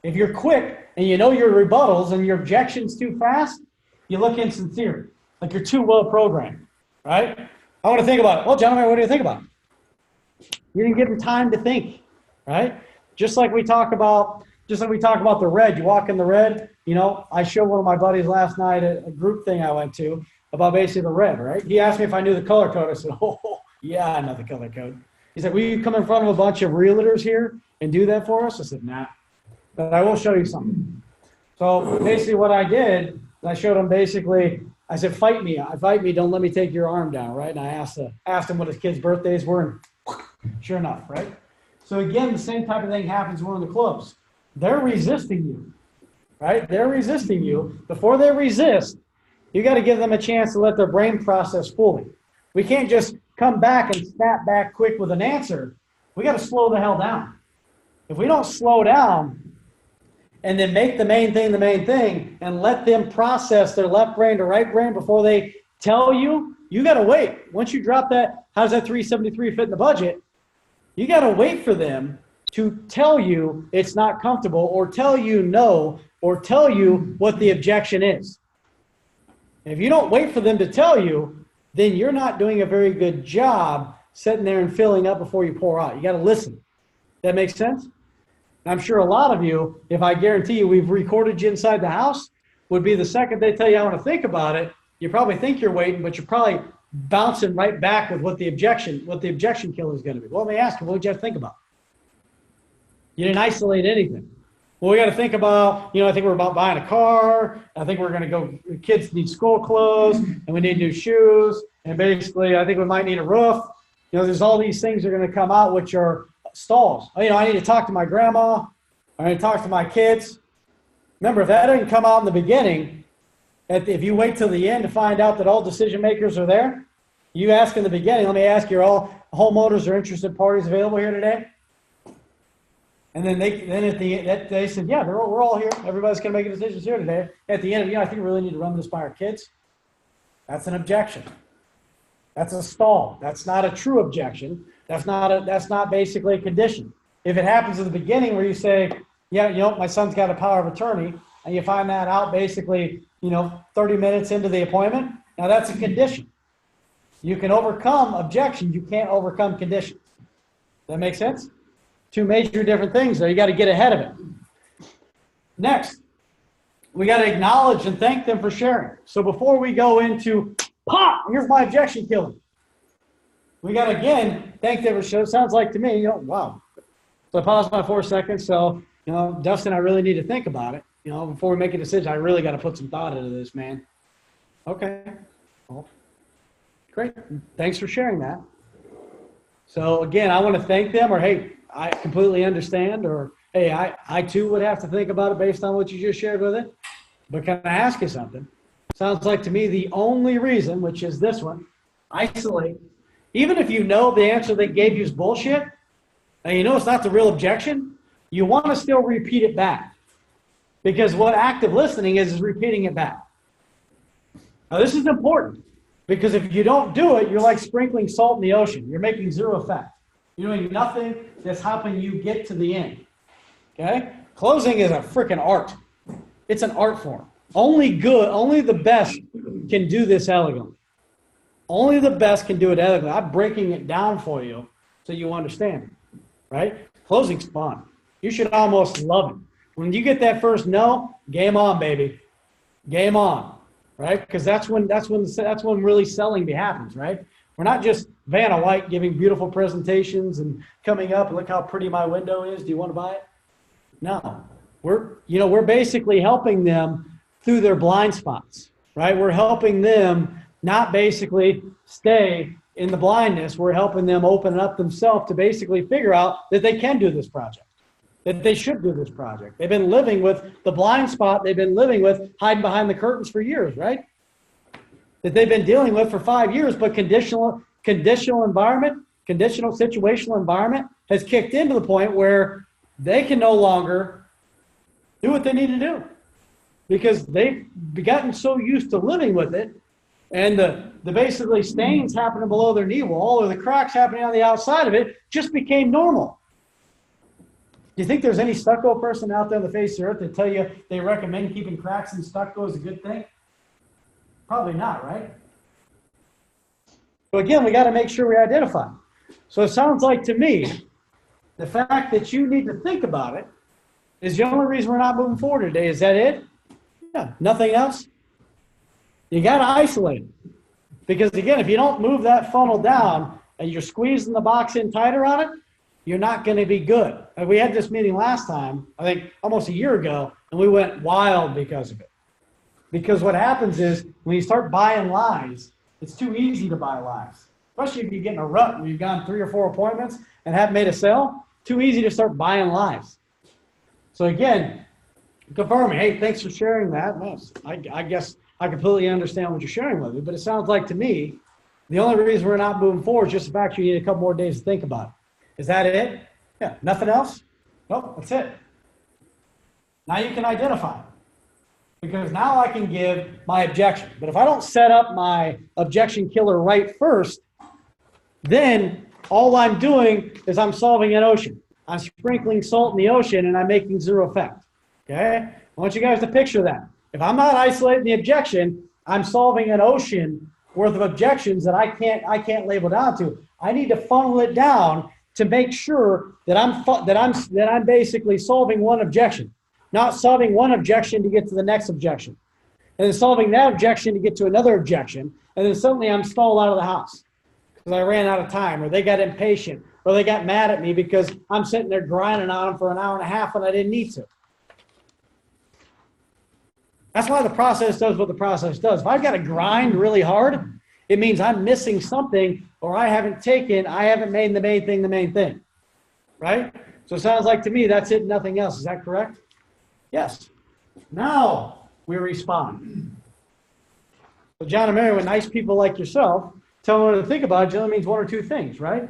E: If you're quick and you know your rebuttals and your objections too fast, you look insincere, like you're too well programmed, right? I want to think about it. Well, gentlemen, what do you think about it? You didn't give them time to think, right? Just like we talk about the red. You walk in the red. I showed one of my buddies last night at a group thing I went to about basically the red, right? He asked me if I knew the color code. I said, oh, yeah, I know the color code. He said, will you come in front of a bunch of realtors here and do that for us? I said, nah, but I will show you something. So basically what I did, I showed him I said, fight me, don't let me take your arm down, right? And I asked him what his kids' birthdays were, and sure enough, right? So again, the same type of thing happens when we're in the clubs. they're resisting you, right? They're resisting you. Before they resist, you got to give them a chance to let their brain process fully. We can't just come back and snap back quick with an answer. We got to slow the hell down. If we don't slow down and then make the main thing and let them process their left brain to right brain before they tell you, you got to wait. Once you drop that, how's that 373 fit in the budget? You got to wait for them to tell you it's not comfortable or tell you no or tell you what the objection is. If you don't wait for them to tell you, then you're not doing a very good job sitting there and filling up before you pour out. You got to listen. That makes sense? And I'm sure a lot of you, if I guarantee you we've recorded you inside the house, would be the second they tell you I want to think about it, you probably think you're waiting, but you're probably bouncing right back with what the objection killer is going to be. Well, let me ask you, what would you have to think about? You didn't isolate anything. Well, we got to think about, I think we're about buying a car. I think we're going to go, kids need school clothes, and we need new shoes. And basically, I think we might need a roof. There's all these things that are going to come out, which are stalls. I need to talk to my grandma. I need to talk to my kids. Remember, if that didn't come out in the beginning, if you wait till the end to find out that all decision makers are there, you ask in the beginning, let me ask you, are all homeowners or interested parties available here today? And then at the end, they said, yeah, we're all here. Everybody's going to make decisions here today. At the end, I think we really need to run this by our kids. That's an objection. That's a stall. That's not a true objection. That's not basically a condition. If it happens at the beginning where you say, yeah, my son's got a power of attorney, and you find that out basically, 30 minutes into the appointment, now that's a condition. You can overcome objections. You can't overcome conditions. That make sense? Two major different things there. You got to get ahead of it. Next, we got to acknowledge and thank them for sharing. So before we go into, here's my objection killer. We got to, again, thank them for sharing. Sounds like to me, wow. So I paused my 4 seconds. So, Dustin, I really need to think about it. Before we make a decision, I really got to put some thought into this, man. Okay. Well, great. Thanks for sharing that. So again, I want to thank them, or hey, I completely understand, or hey, I too would have to think about it based on what you just shared with it. But can I ask you something? Sounds like to me the only reason, which is this one, isolate. Even if you know the answer they gave you is bullshit, and it's not the real objection, you want to still repeat it back. Because what active listening is repeating it back. Now this is important, because if you don't do it, you're like sprinkling salt in the ocean. You're making zero effect. You're doing nothing that's helping you get to the end. Okay? Closing is a freaking art. It's an art form. Only the best can do this elegantly. Only the best can do it elegantly. I'm breaking it down for you so you understand it, right? Closing's fun. You should almost love it. When you get that first no, game on, baby. Game on, right? Because that's when really selling happens, right? We're not just Vanna White giving beautiful presentations and coming up and look how pretty my window is. Do you want to buy it? No, we're basically helping them through their blind spots, right? We're helping them not basically stay in the blindness. We're helping them open up themselves to basically figure out that they can do this project, that they should do this project. They've been living with the blind spot. They've been living with hiding behind the curtains for years, right? That they've been dealing with for 5 years, but conditional environment, conditional situational environment has kicked into the point where they can no longer do what they need to do because they've gotten so used to living with it, and the basically stains happening below their knee wall or the cracks happening on the outside of it just became normal. Do you think there's any stucco person out there on the face of the earth that tell you they recommend keeping cracks in stucco as a good thing? Probably not, right? So again, we got to make sure we identify. So it sounds like to me, the fact that you need to think about it is the only reason we're not moving forward today. Is that it? Yeah, nothing else? You got to isolate it. Because again, if you don't move that funnel down and you're squeezing the box in tighter on it, you're not going to be good. And we had this meeting last time, I think almost a year ago, and we went wild because of it. Because what happens is when you start buying lies, it's too easy to buy lies. Especially if you get in a rut where you've gone 3 or 4 appointments and haven't made a sale, too easy to start buying lies. So again, confirming, hey, thanks for sharing that. Well, I guess I completely understand what you're sharing with me, but it sounds like to me, the only reason we're not moving forward is just the fact you need a couple more days to think about it. Is that it? Yeah, nothing else? Nope, that's it. Now you can identify. Because now I can give my objection. But if I don't set up my objection killer right first, then all I'm doing is I'm solving an ocean. I'm sprinkling salt in the ocean and I'm making zero effect. Okay? I want you guys to picture that. If I'm not isolating the objection, I'm solving an ocean worth of objections that I can't label down to. I need to funnel it down to make sure that I'm basically solving one objection. Not solving one objection to get to the next objection. And then solving that objection to get to another objection. And then suddenly I'm stalled out of the house because I ran out of time, or they got impatient, or they got mad at me because I'm sitting there grinding on them for an hour and a half when I didn't need to. That's why the process does what the process does. If I've got to grind really hard, it means I'm missing something, or I haven't made the main thing the main thing. Right? So it sounds like to me that's it, nothing else. Is that correct? Yes. Now we respond. So John and Mary, when nice people like yourself tell me what to think about, it generally means one or two things, right?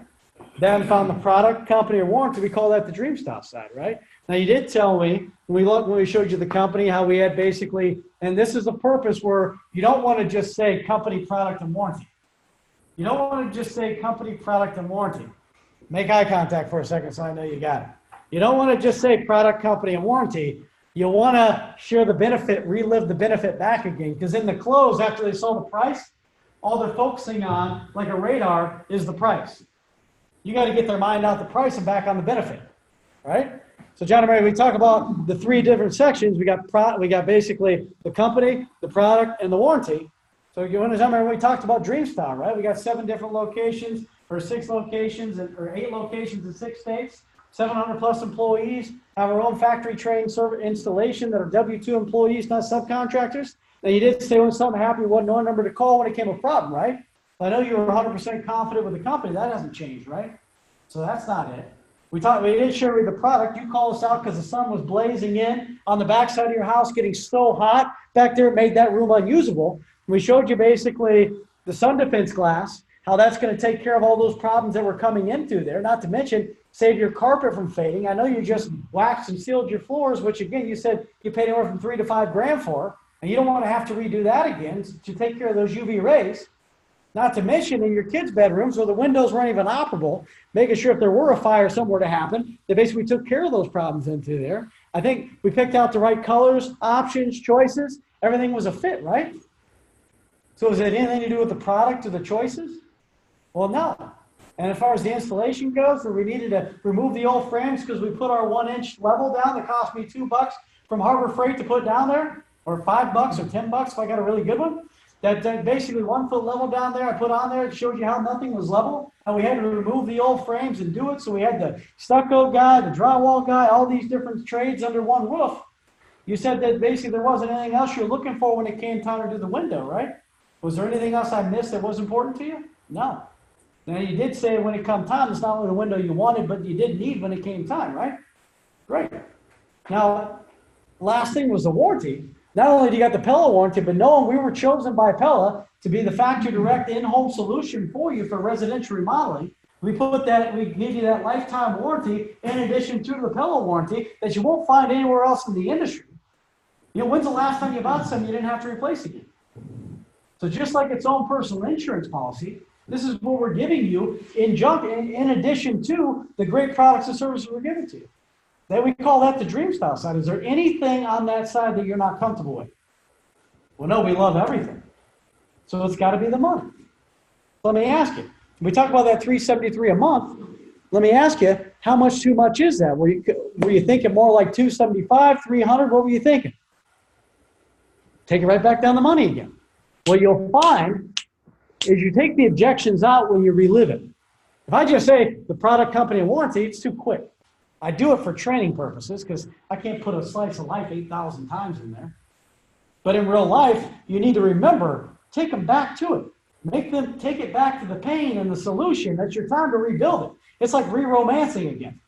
E: They haven't found the product, company, or warranty. We call that the dream style side, right? Now you did tell me when we showed you the company how we had basically, and this is a purpose where you don't want to just say company, product, and warranty. You don't want to just say company, product, and warranty. Make eye contact for a second so I know you got it. You don't want to just say product, company, and warranty. You want to share the benefit, relive the benefit back again, because in the close, after they saw the price, all they're focusing on, like a radar, is the price. You got to get their mind out the price and back on the benefit, right? So John and Mary, we talk about the three different sections. We got basically the company, the product, and the warranty. So you understand, we talked about Dream Style, right? We got 7 different locations, or 6 locations, or 8 locations in 6 states. 700 plus employees, have our own factory trained server installation that are W-2 employees, not subcontractors. Now you did say when something happened, you wasn't no number to call when it came a problem, right? I know you were 100% confident with the company. That hasn't changed, right? So that's not it. We did share with the product. You called us out because the sun was blazing in on the backside of your house, getting so hot back there, it made that room unusable. We showed you basically the sun defense glass, how that's going to take care of all those problems that were coming in through there, not to mention save your carpet from fading. I know you just waxed and sealed your floors, which again, you said you paid anywhere from $3 to $5 grand for, and you don't want to have to redo that again to take care of those UV rays. Not to mention in your kids' bedrooms where the windows weren't even operable, making sure if there were a fire somewhere to happen, they basically took care of those problems into there. I think we picked out the right colors, options, choices. Everything was a fit, right? So is it anything to do with the product or the choices? Well, no. And as far as the installation goes, we needed to remove the old frames because we put our 1-inch level down that cost me $2 from Harbor Freight to put down there, or $5 or $10 if I got a really good one. That basically 1 foot level down there I put on there. It showed you how nothing was level. And we had to remove the old frames and do it. So we had the stucco guy, the drywall guy, all these different trades under one roof. You said that basically there wasn't anything else you're looking for when it came time to do the window, right? Was there anything else I missed that was important to you? No. Now you did say when it come time, it's not only the window you wanted, but you did need when it came time, right? Great. Now, last thing was the warranty. Not only do you got the Pella warranty, but knowing we were chosen by Pella to be the factory direct in-home solution for you for residential remodeling, we gave you that lifetime warranty in addition to the Pella warranty that you won't find anywhere else in the industry. You know, when's the last time you bought something you didn't have to replace again? So just like its own personal insurance policy, this is what we're giving you in addition to the great products and services we're giving to you. Then we call that the Dream Style side. Is there anything on that side that you're not comfortable with? Well, no, we love everything. So it's got to be the money. Let me ask you. We talk about that $373 a month. Let me ask you, how much too much is that? Were you thinking more like $275, $300? What were you thinking? Take it right back down the money again. What you'll find is you take the objections out when you relive it. If I just say the product, company, and warranty, it's too quick. I do it for training purposes because I can't put a slice of life 8,000 times in there. But in real life, you need to remember, take them back to it. Make them take it back to the pain and the solution. That's your time to rebuild it. It's like re-romancing again.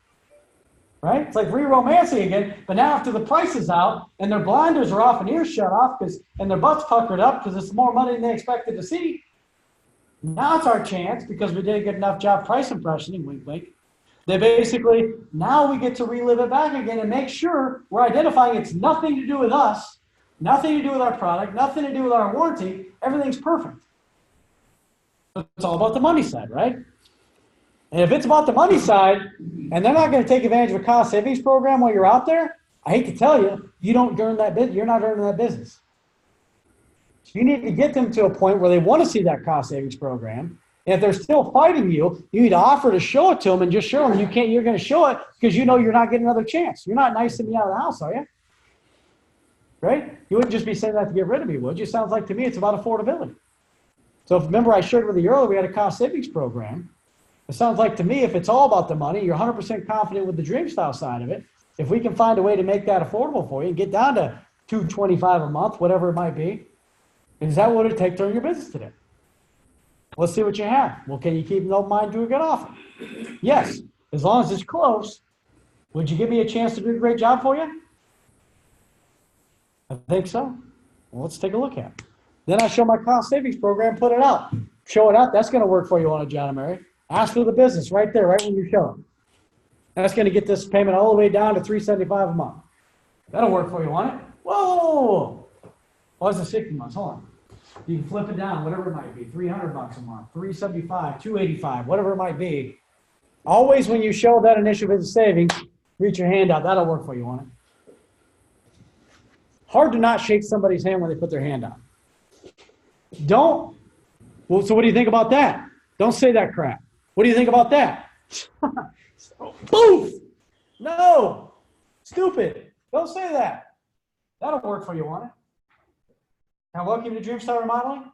E: right? It's like re-romancing again, but now after the price is out and their blinders are off and ears shut off and their butts puckered up because it's more money than they expected to see. Now it's our chance because we did a good enough job price impressioning, wink, wink. They basically, now we get to relive it back again and make sure we're identifying it's nothing to do with us, nothing to do with our product, nothing to do with our warranty. Everything's perfect. It's all about the money side, right? And if it's about the money side and they're not going to take advantage of a cost savings program while you're out there, I hate to tell you, you don't earn that business. You're not earning that business. You need to get them to a point where they want to see that cost savings program. And if they're still fighting you, you need to offer to show it to them and just show them you're going to show it because you know you're not getting another chance. You're not nicing me out of the house, are you? Right? You wouldn't just be saying that to get rid of me, would you? Sounds like to me it's about affordability. So remember I shared with you earlier, we had a cost savings program. It sounds like to me if it's all about the money, you're 100% confident with the dream style side of it. If we can find a way to make that affordable for you and get down to $225 a month, whatever it might be, is that what it takes to earn your business today? Let's see what you have. Well, can you keep an open mind to a good offer? Yes, as long as it's close. Would you give me a chance to do a great job for you? I think so. Well, let's take a look at it. Then I show my cost savings program, put it out. Show it out. That's going to work for you on it, John and Mary. Ask for the business right there, right when you show it. That's going to get this payment all the way down to $375 a month. That'll work for you on it. Whoa! Well, it's a 60 months. Hold on. You can flip it down, whatever it might be. $300 a month, $375, $285, whatever it might be. Always when you show that initial business savings, reach your hand out. That'll work for you on it. Hard to not shake somebody's hand when they put their hand out. Don't. Well, so what do you think about that? Don't say that crap. What do you think about that? Boof! No! Stupid. Don't say that. That'll work for you on it. Now, welcome to Dreamstar Remodeling.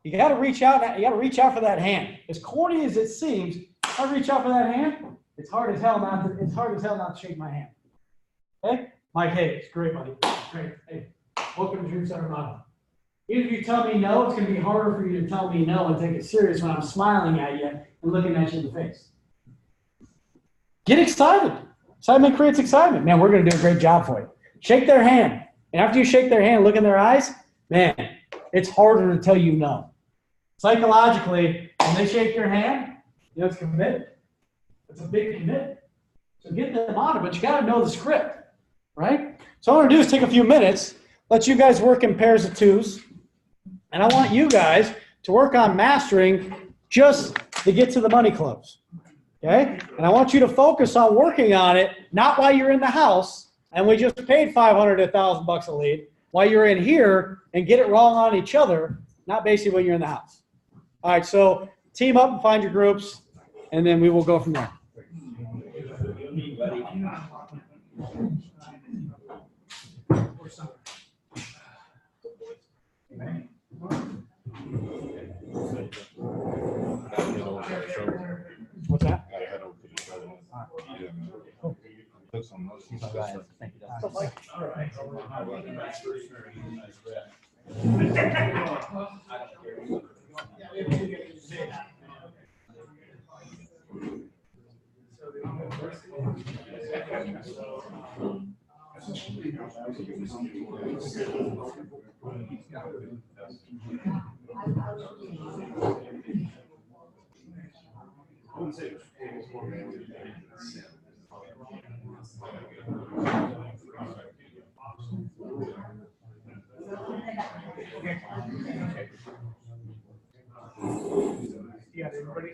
E: You got to reach out. You got to reach out for that hand. As corny as it seems, I reach out for that hand. It's hard as hell not to shake my hand. Okay, Mike. Hey, it's great, buddy. Great. Hey, welcome to Dreamstar Remodeling. Even if you tell me no, it's going to be harder for you to tell me no and take it serious when I'm smiling at you and looking at you in the face. Get excited. Excitement creates excitement. Man, we're going to do a great job for you. Shake their hand. And after you shake their hand, look in their eyes, man, it's harder to tell you no. Psychologically, when they shake your hand, you know, it's committed. It's a big commitment. So get them on it, but you got to know the script, right? So what I'm going to do is take a few minutes, let you guys work in pairs of twos, and I want you guys to work on mastering just to get to the money close, okay? And I want you to focus on working on it, not while you're in the house, and we just paid $500 to $1,000 a lead, while you're in here and get it wrong on each other, not basically when you're in the house. All right, so team up and find your groups, and then we will go from there. What's that?
F: Yeah, everybody.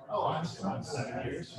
G: Oh, I'm 7 years.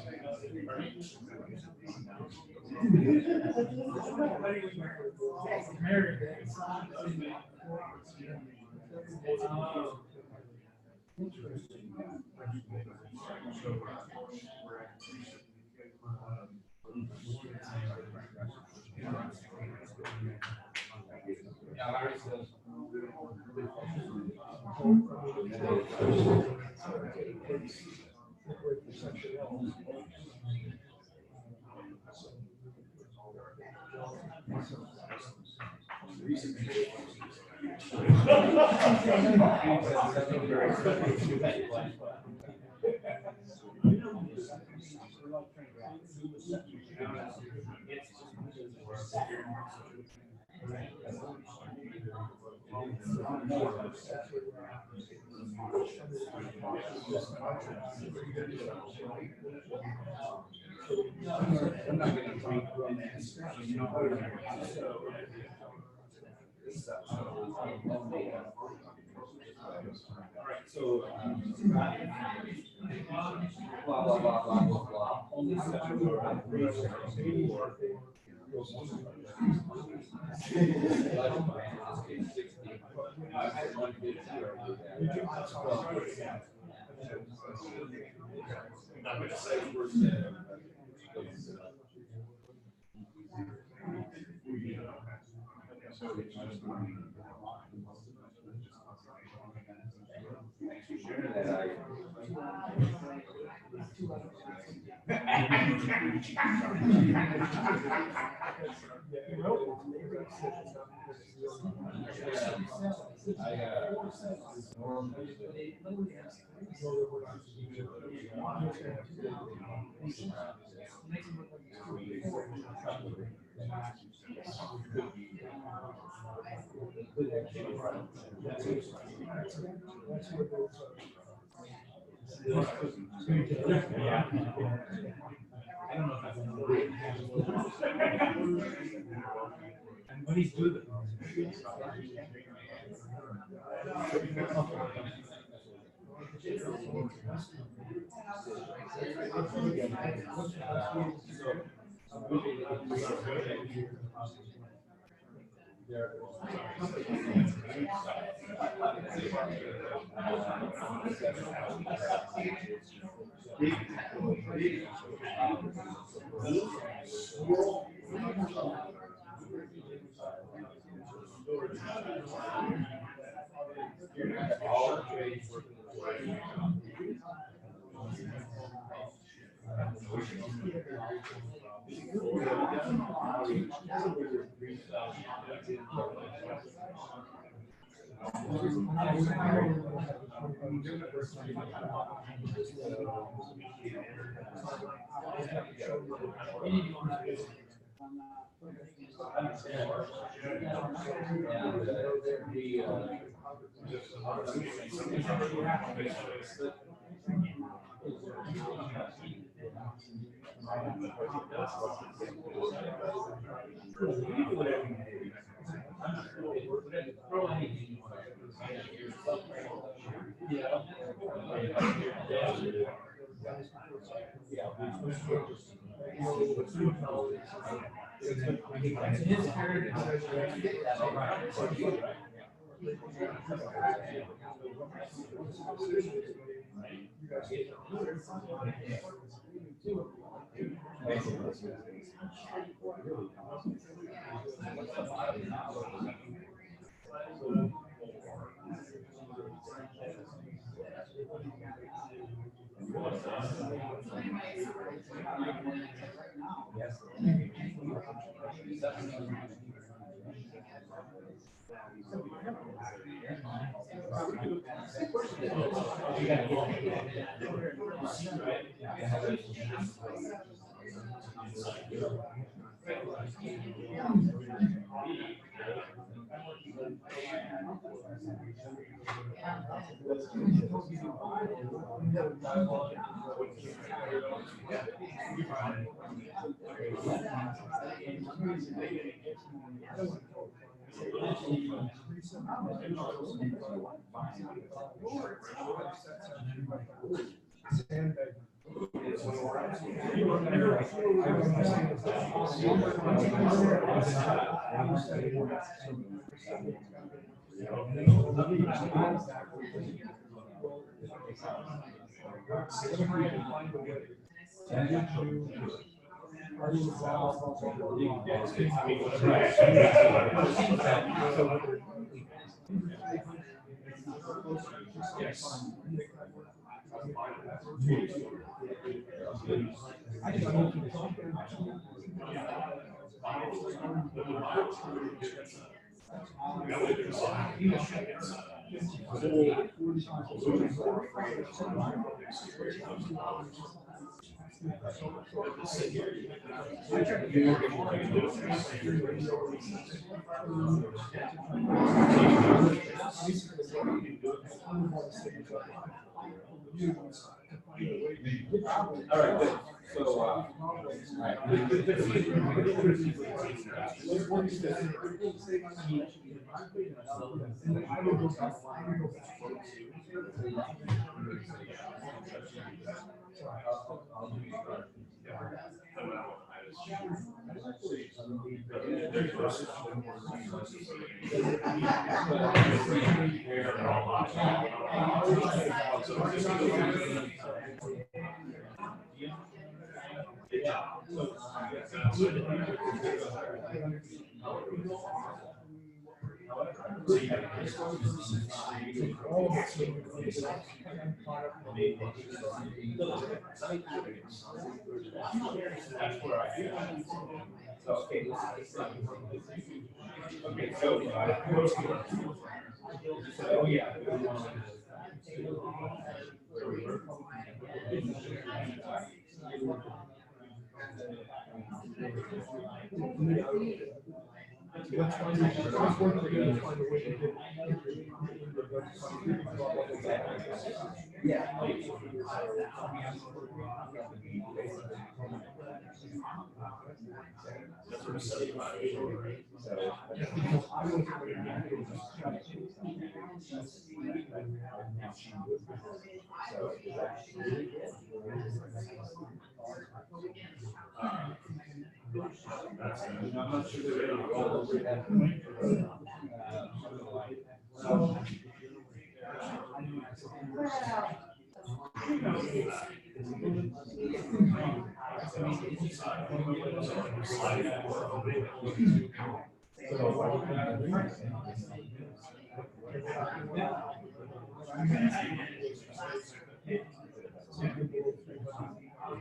J: All right, good.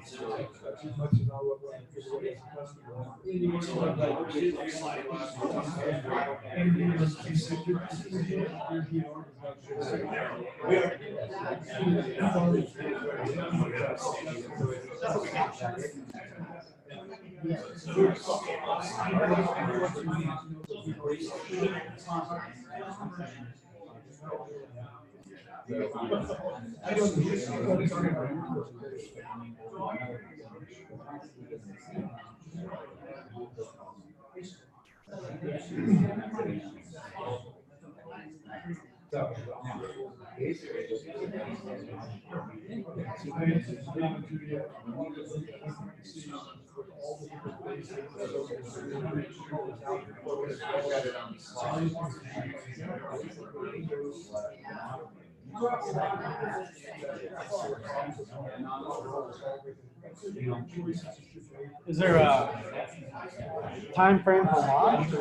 J: So, as much as I'll look like everybody else
E: Is there a time frame for launch?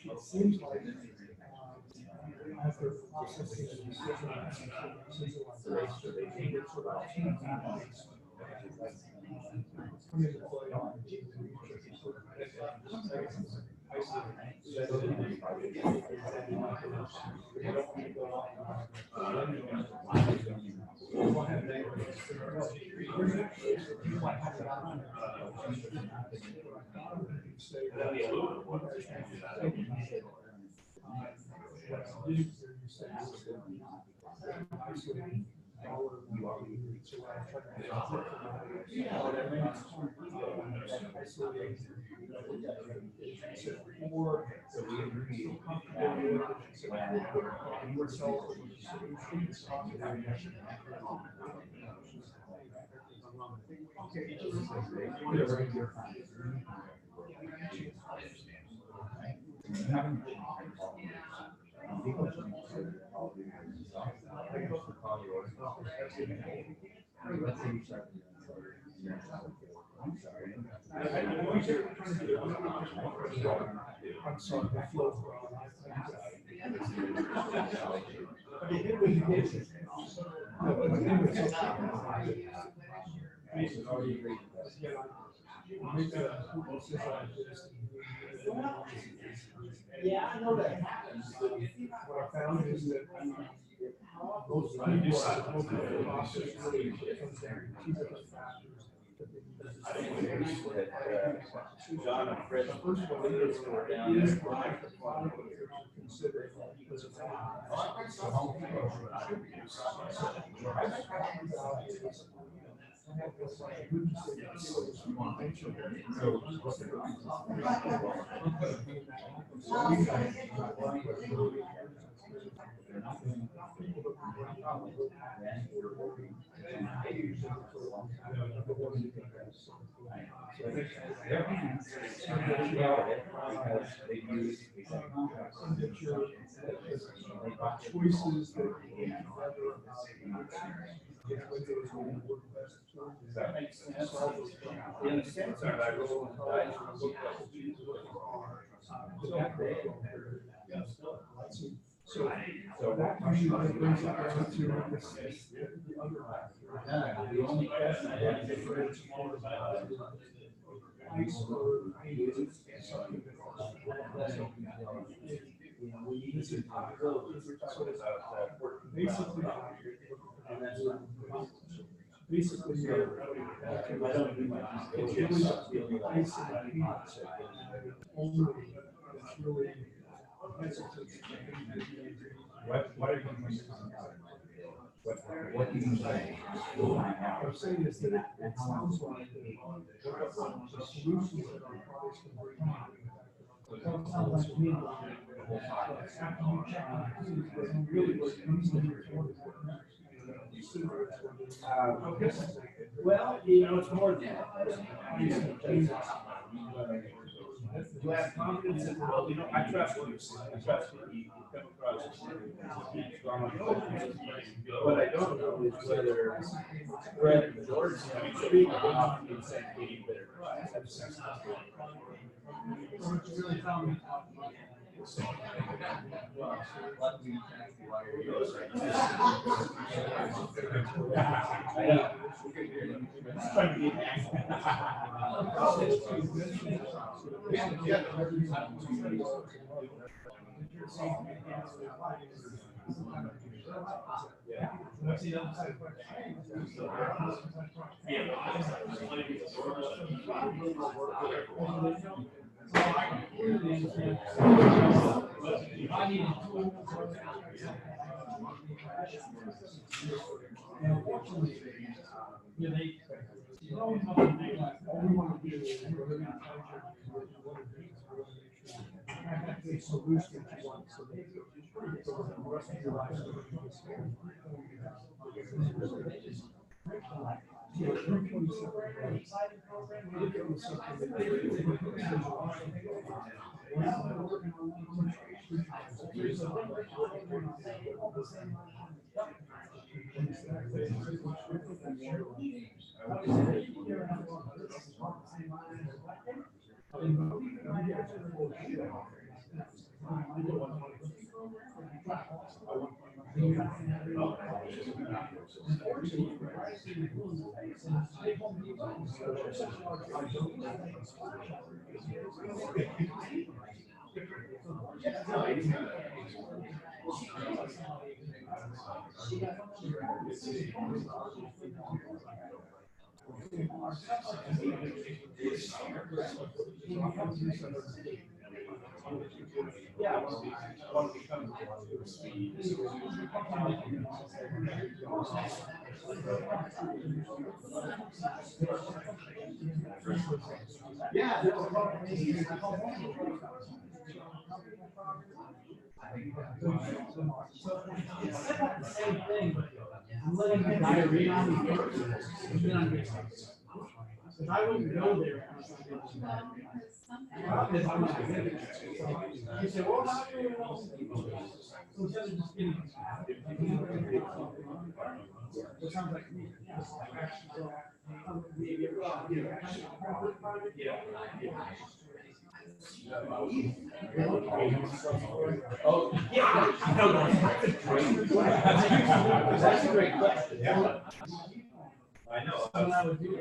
E: It seems like after processing the decision, I'm sorry, the flow. Yeah, I know that. What I found is that most people are really two different factors. I think that John and Fred, the first one is considered because of choices that that makes sense. In a sense, I roll the dice and look at the Jesus so that usually brings it down to the other factor. The only question I have is smaller ice or something that
J: Basically, I don't do my, it's really just the ice and the peanuts. Only, it's really. What do you say? I'm saying is that it sounds like the solutions that our products can bring on. It sounds like me. After you check on it, really what comes to your well, you know, it's more than that. You have confidence in, well, you know, I trust you. I trust you. You come across strong. What I don't know is whether Fred and George, I mean, speak about the same meeting better. I'm letting the diarrhea on me first, and then I'm getting because I wouldn't go there. You say, well, how do you know? So instead of just getting. It sounds like me. Oh, yeah. That's a great question. Yeah. I know. I would do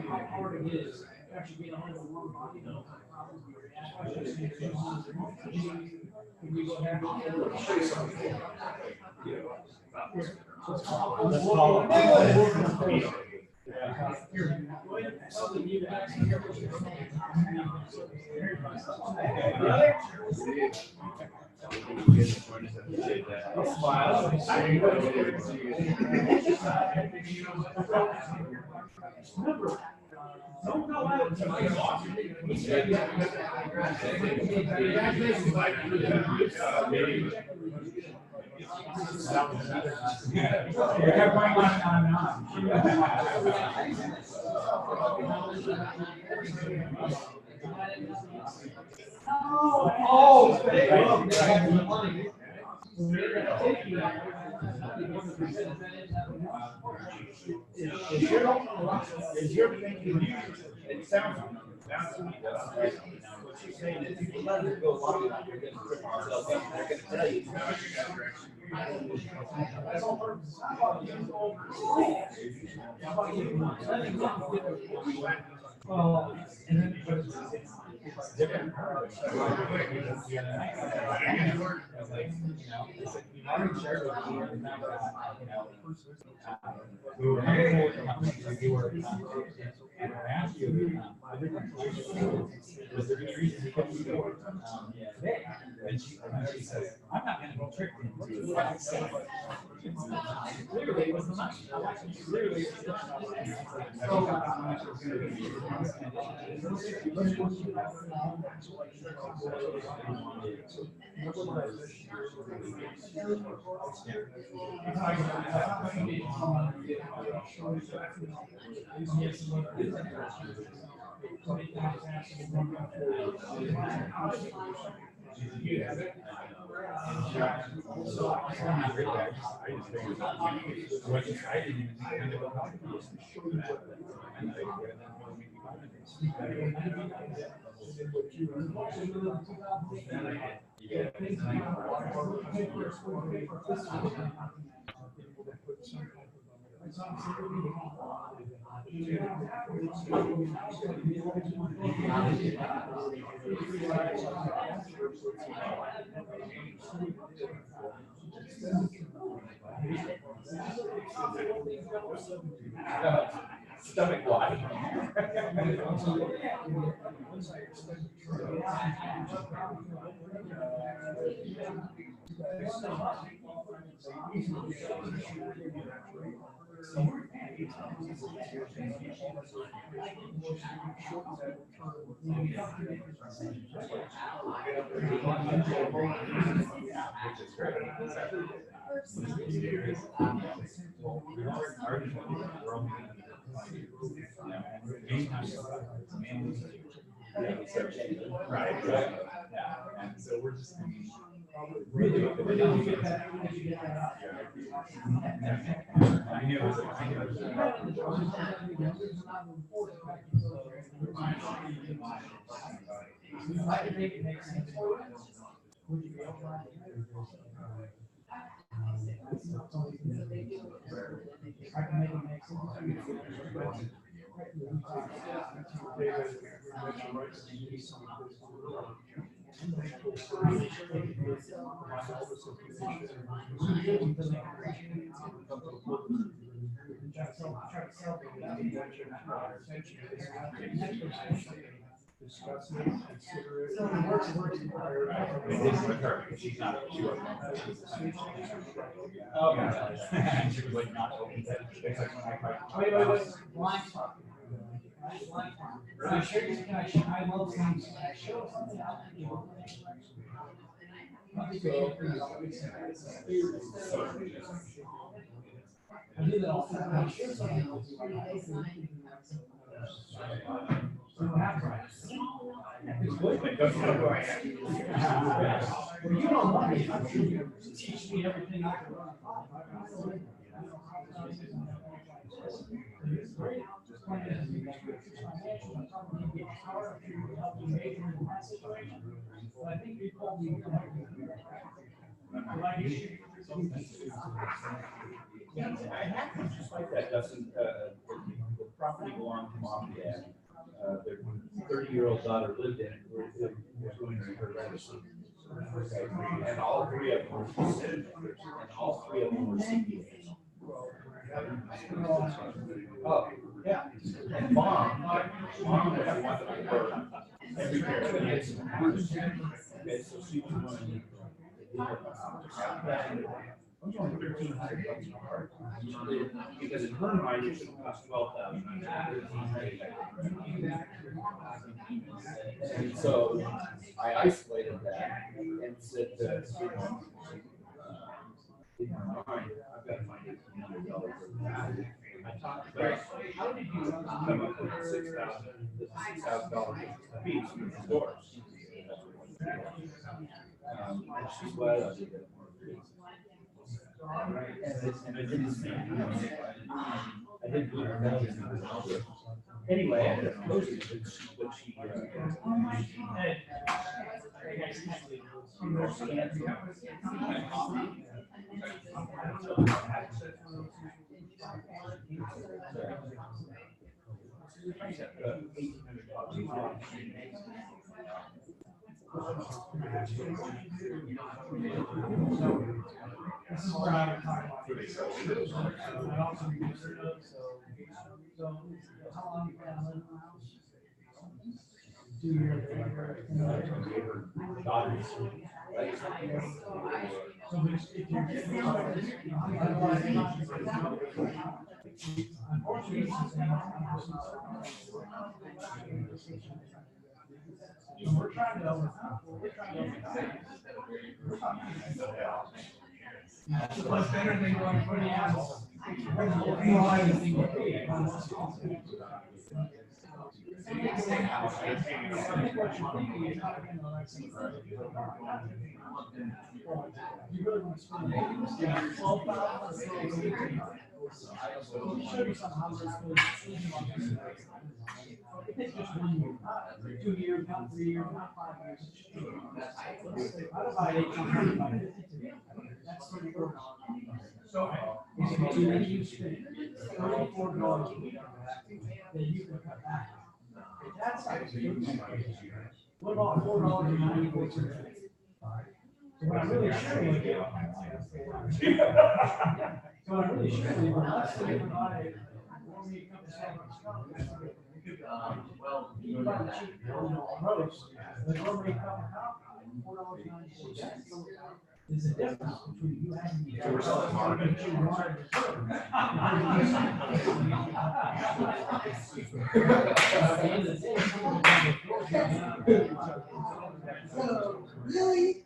J: how hard it is actually being on the one body. Don't go out until I talk. Is your thinking, it sounds What she's saying is, if you let it go long enough, you're gonna trip yourself up, they're gonna tell you. That's all purpose. Well, and then, but it's different. We've already shared with you, we were and I asked you, was there any reason you couldn't do it today? And she says, I'm not gonna be tricked into what clearly it was the money. Clearly it was the stomach wide. Right. Yeah. And so we're just really I knew it was discuss it, consider it. She's not, she wasn't. Oh, yeah. She was like not open. It's like when I cried. Wait. Blind spot. I sure can I love things. I show something out. I do that all the time. I share something. It's good, but don't know who I am. Well, you don't want me to teach me everything I can run. It's great. Just like this. I think people yeah, it happens just like that, doesn't, the property belonged to mom and dad. Their 30-year-old daughter lived in it, we're doing her medicine. And all three of them were CPAs. Oh, yeah. And mom would have one for every parent. Okay, so she was going I'm going $1,300 because in her mind it should cost $12,000. And so I isolated that and said that in my mind I've got to find $1,800 worth of that. I talked about how did you come up with $6,000 piece for the doors? And she's glad I did that. And I didn't see I didn't do it. Anyway, I ended up closing it, but she
F: This is where I would talk about. I also reduced it up, so how long you been living in the house? 2 years. So if you're getting unfortunately, we're trying to overcome. What's better than going 20 hours? It's just 1 year, not 2 years, not 3 years, not 5 years. That's $34. So if you spend $34 a week on that, then you can cut back. That's what about $4.94? So what I'm really sharing with you. So what I'm really sharing with you, let's say you're not a warming cup of Starbucks.
B: Well,
F: You buy the cheap, roast, the gourmet cup of coffee, $4.94. There's a difference between you having the.
G: So we're selling market.
C: Really?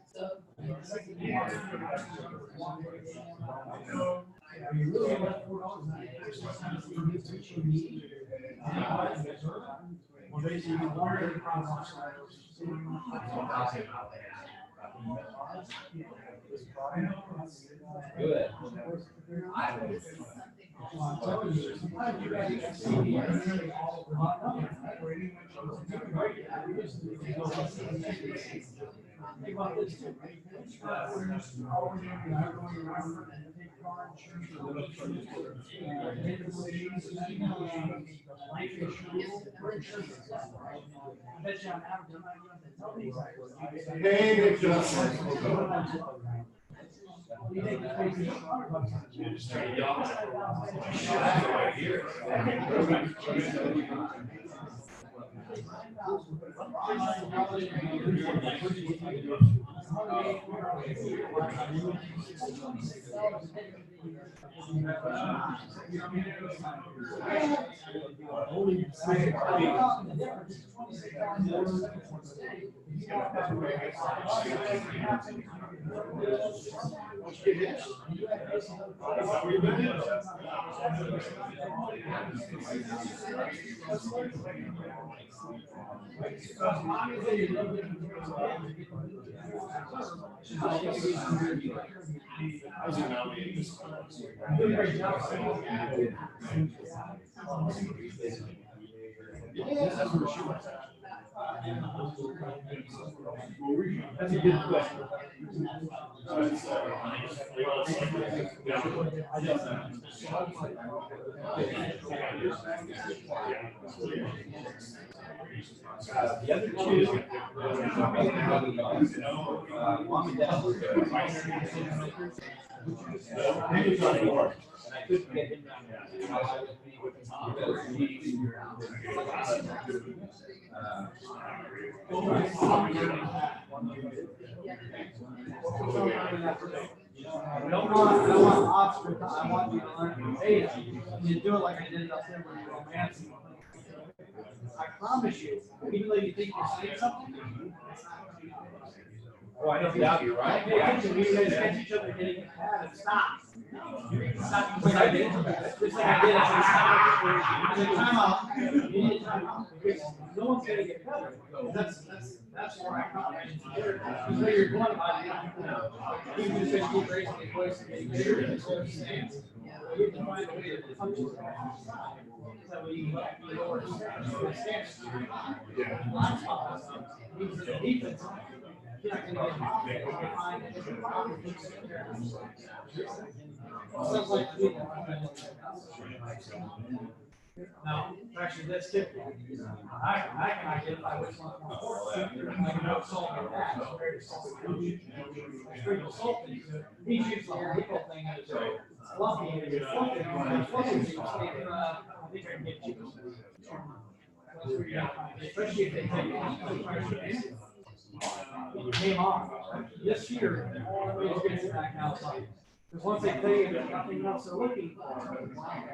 F: You really want $4.94. Well, basically, you water the problem.
B: good.
G: Hey,
F: That's a good question.
J: The other two, mom and dad were there. And I couldn't get him down there.
F: I don't want obstacles. I want you to learn. Hey, you do it like I did it up there where you're romancing. I promise you, even though you think you're saying something.
J: Oh, I don't doubt you, right?
F: Pay attention, you guys catch each other hitting the pad and stop. Stop. Just like I did. Just like I did. I said, time out. You need a time out. Because no one's gonna get better. That's where I come from. Because where you're going about it, you just said keep raising the voice and getting bigger. You have to find a way to function.
A: that way you can lower the standards. Defense. Sounds like no, actually, that's typical. I can identify which one's more important. I can know salt or that. Sprinkle salt. He shoots the whole thing as fluffy. I think I can get you. Especially if they take it came off. This year, everybody's getting back outside. Because once they pay, there's nothing else they're looking for.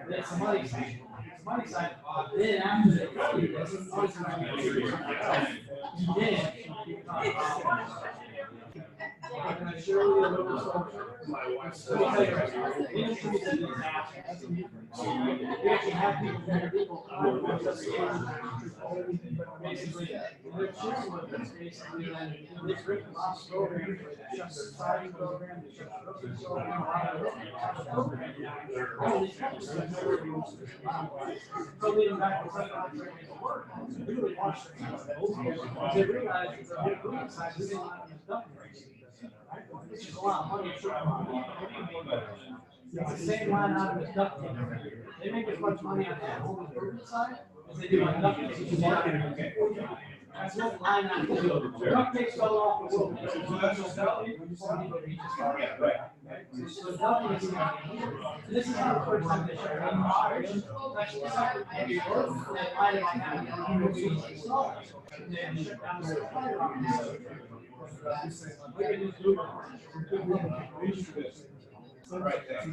A: Then it's a money side. It's a money side. Then after they go, it's always I can assure you that we actually have people basically, they're choosing what that's basically then they break the box program, they shut their side program, they shut their cooking program, all these companies have nowhere to go. So leading back to subcontracting work, they really watch their hands. They realize it's a big group size, they didn't have enough duct rates. Which is a lot of money. It's the same line out of the duct tape. They make as much money on that home improvement side as they do on duct tape. That's what line out of the duct tape fell off the roof. So duct tape this is not the first time they shut down operation. That's the second heavy work that might have happened. They shut down the fire operation.
J: Right there.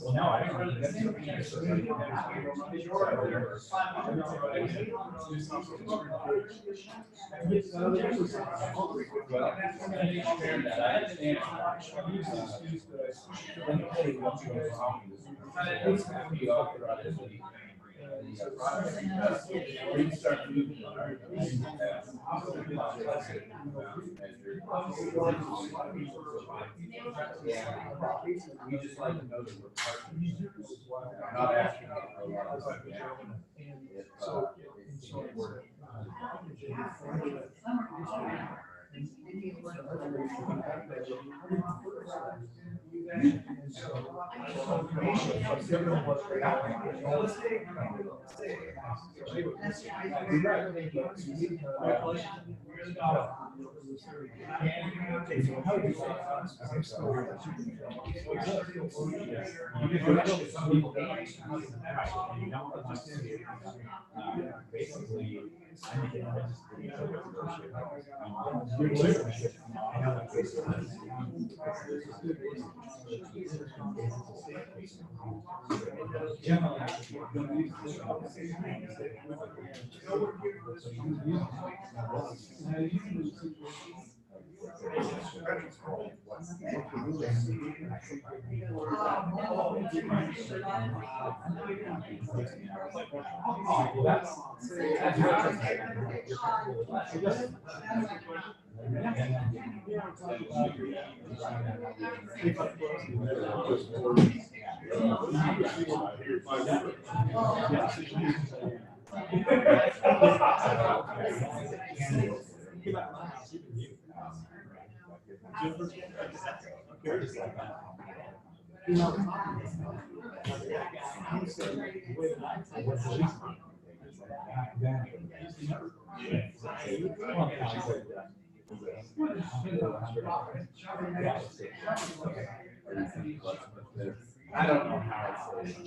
J: Well, no, I don't. We just like to know that we're partners. Not asking for a lot of stuff. I don't know how it's.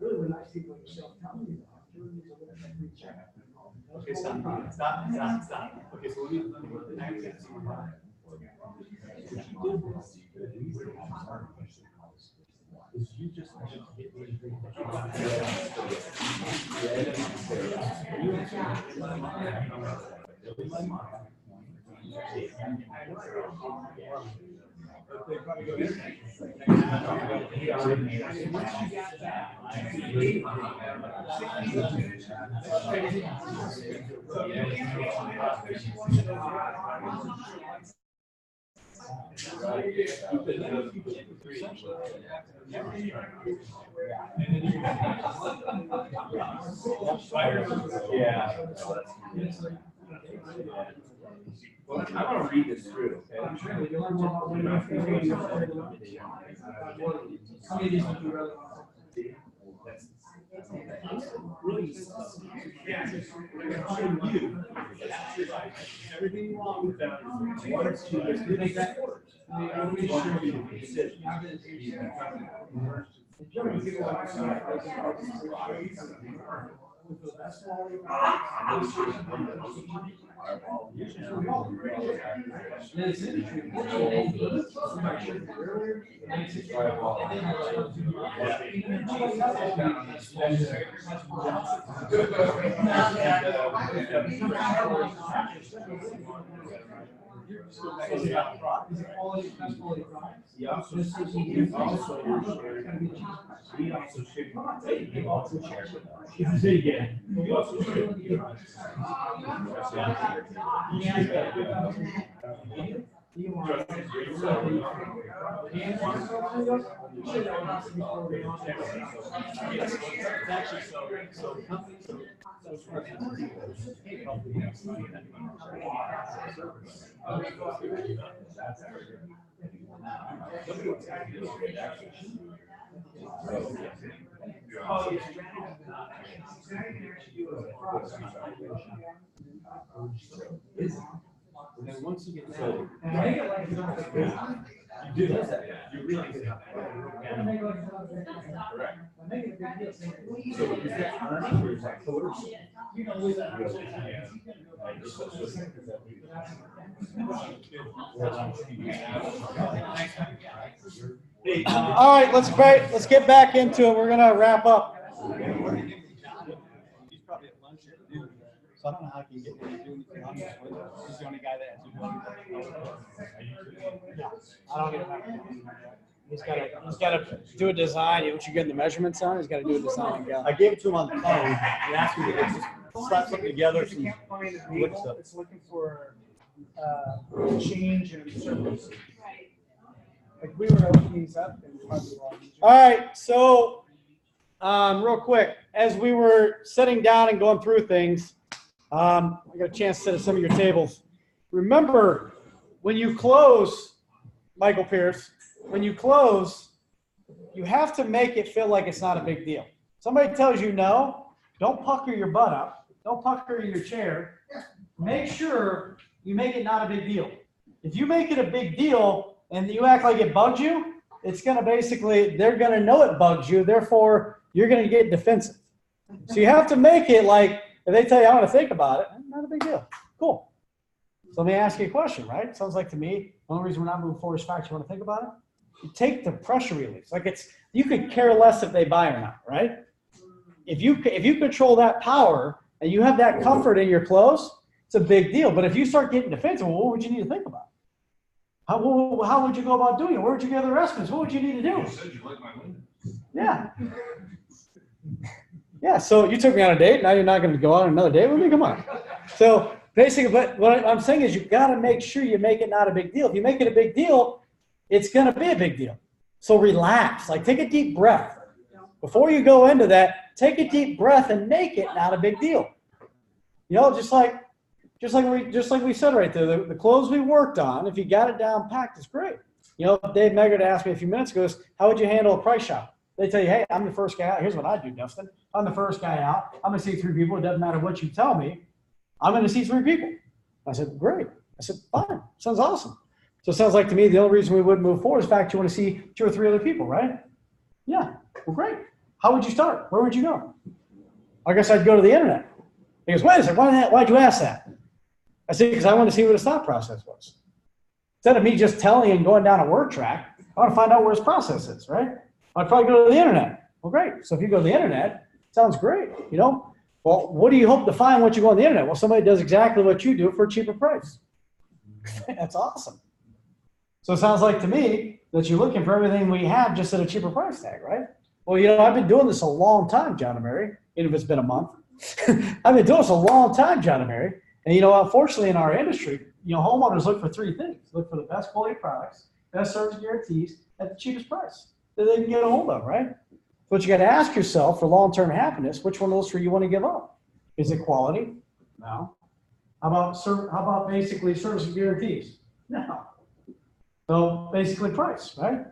J: Really, when I see what yourself telling me about, okay, stop. Okay, so let me go to the next one. Is you just get me. Yeah. Well, I want to read this through, okay? I'm sure you'll learn more about women. How many of these would you rather? Really? Yeah. Everything wrong with that. One or two, there's two things that work. I'm really sure you can decision. Yeah. We also share with us. Yeah. We also share with you. And then once you get sold, you do that. You really do that. Correct. So is that earning or is that coders?
A: All right, let's get back into it. We're gonna wrap up. He's probably at lunch, so I don't know how he can get there to do anything on this with us. He's the only guy that has to do anything. Yeah, I don't get it. He's gotta do a design. What you getting the measurements on? He's gotta do a design.
E: I gave it to him on the phone and asked him to just slap something together.
F: If you can't find a table, it's looking for change in service. Like we were to open these up and probably
A: All right, so real quick, as we were sitting down and going through things, I got a chance to sit at some of your tables. Remember, when you close, Michael Pierce, when you close, you have to make it feel like it's not a big deal. Somebody tells you no, don't pucker your butt up. Don't pucker your chair. Make sure you make it not a big deal. If you make it a big deal and you act like it bugs you, it's going to basically, they're going to know it bugs you. Therefore, you're going to get defensive. So you have to make it like, if they tell you, I want to think about it, not a big deal. Cool. So let me ask you a question, right? Sounds like to me, the only reason we're not moving forward is fact you want to think about it. You take the pressure release. Like you could care less if they buy or not, right? If you control that power and you have that comfort in your clothes, it's a big deal. But if you start getting defensive, well, what would you need to think about? How would you go about doing it? Where would you get the estimates? What would you need to do?
B: You said you like my window.
A: Yeah. Yeah, so you took me on a date. Now you're not going to go on another date with me? Come on. So basically, but what I'm saying is you've got to make sure you make it not a big deal. If you make it a big deal, it's going to be a big deal. So relax. Like take a deep breath. Before you go into that, take a deep breath and make it not a big deal. You know, just like we said right there, the clothes we worked on, if you got it down packed, it's great. You know, Dave Meggert asked me a few minutes ago, how would you handle a price shop?
E: They tell you, hey, I'm the first guy out. Here's what I do, Dustin. I'm the first guy out. I'm going to see 3 people. It doesn't matter what you tell me. I'm going to see 3 people. I said, great. I said, fine. Sounds awesome. So it sounds like to me the only reason we wouldn't move forward is the fact you want to see 2 or 3 other people, right? Yeah. Well, great. How would you start? Where would you go? I guess I'd go to the internet. He goes, wait a second. Why'd you ask that? I said, because I want to see what his thought process was. Instead of me just telling and going down a word track, I want to find out where his process is, right? I'd probably go to the internet. Well, great. So if you go to the internet, sounds great, you know? Well, what do you hope to find once you go on the internet? Well, somebody does exactly what you do for a cheaper price. That's awesome. So it sounds like to me that you're looking for everything we have just at a cheaper price tag, right? Well, you know, I've been doing this a long time, John and Mary, even if it's been a month. I've been doing this a long time, John and Mary. And, you know, unfortunately in our industry, you know, homeowners look for 3 things. Look for the best quality products, best service guarantees at the cheapest price that they can get a hold of, right? But you got to ask yourself for long-term happiness, which one of those 3 you want to give up? Is it quality? No. How about basically service and guarantees? No. So basically price, right?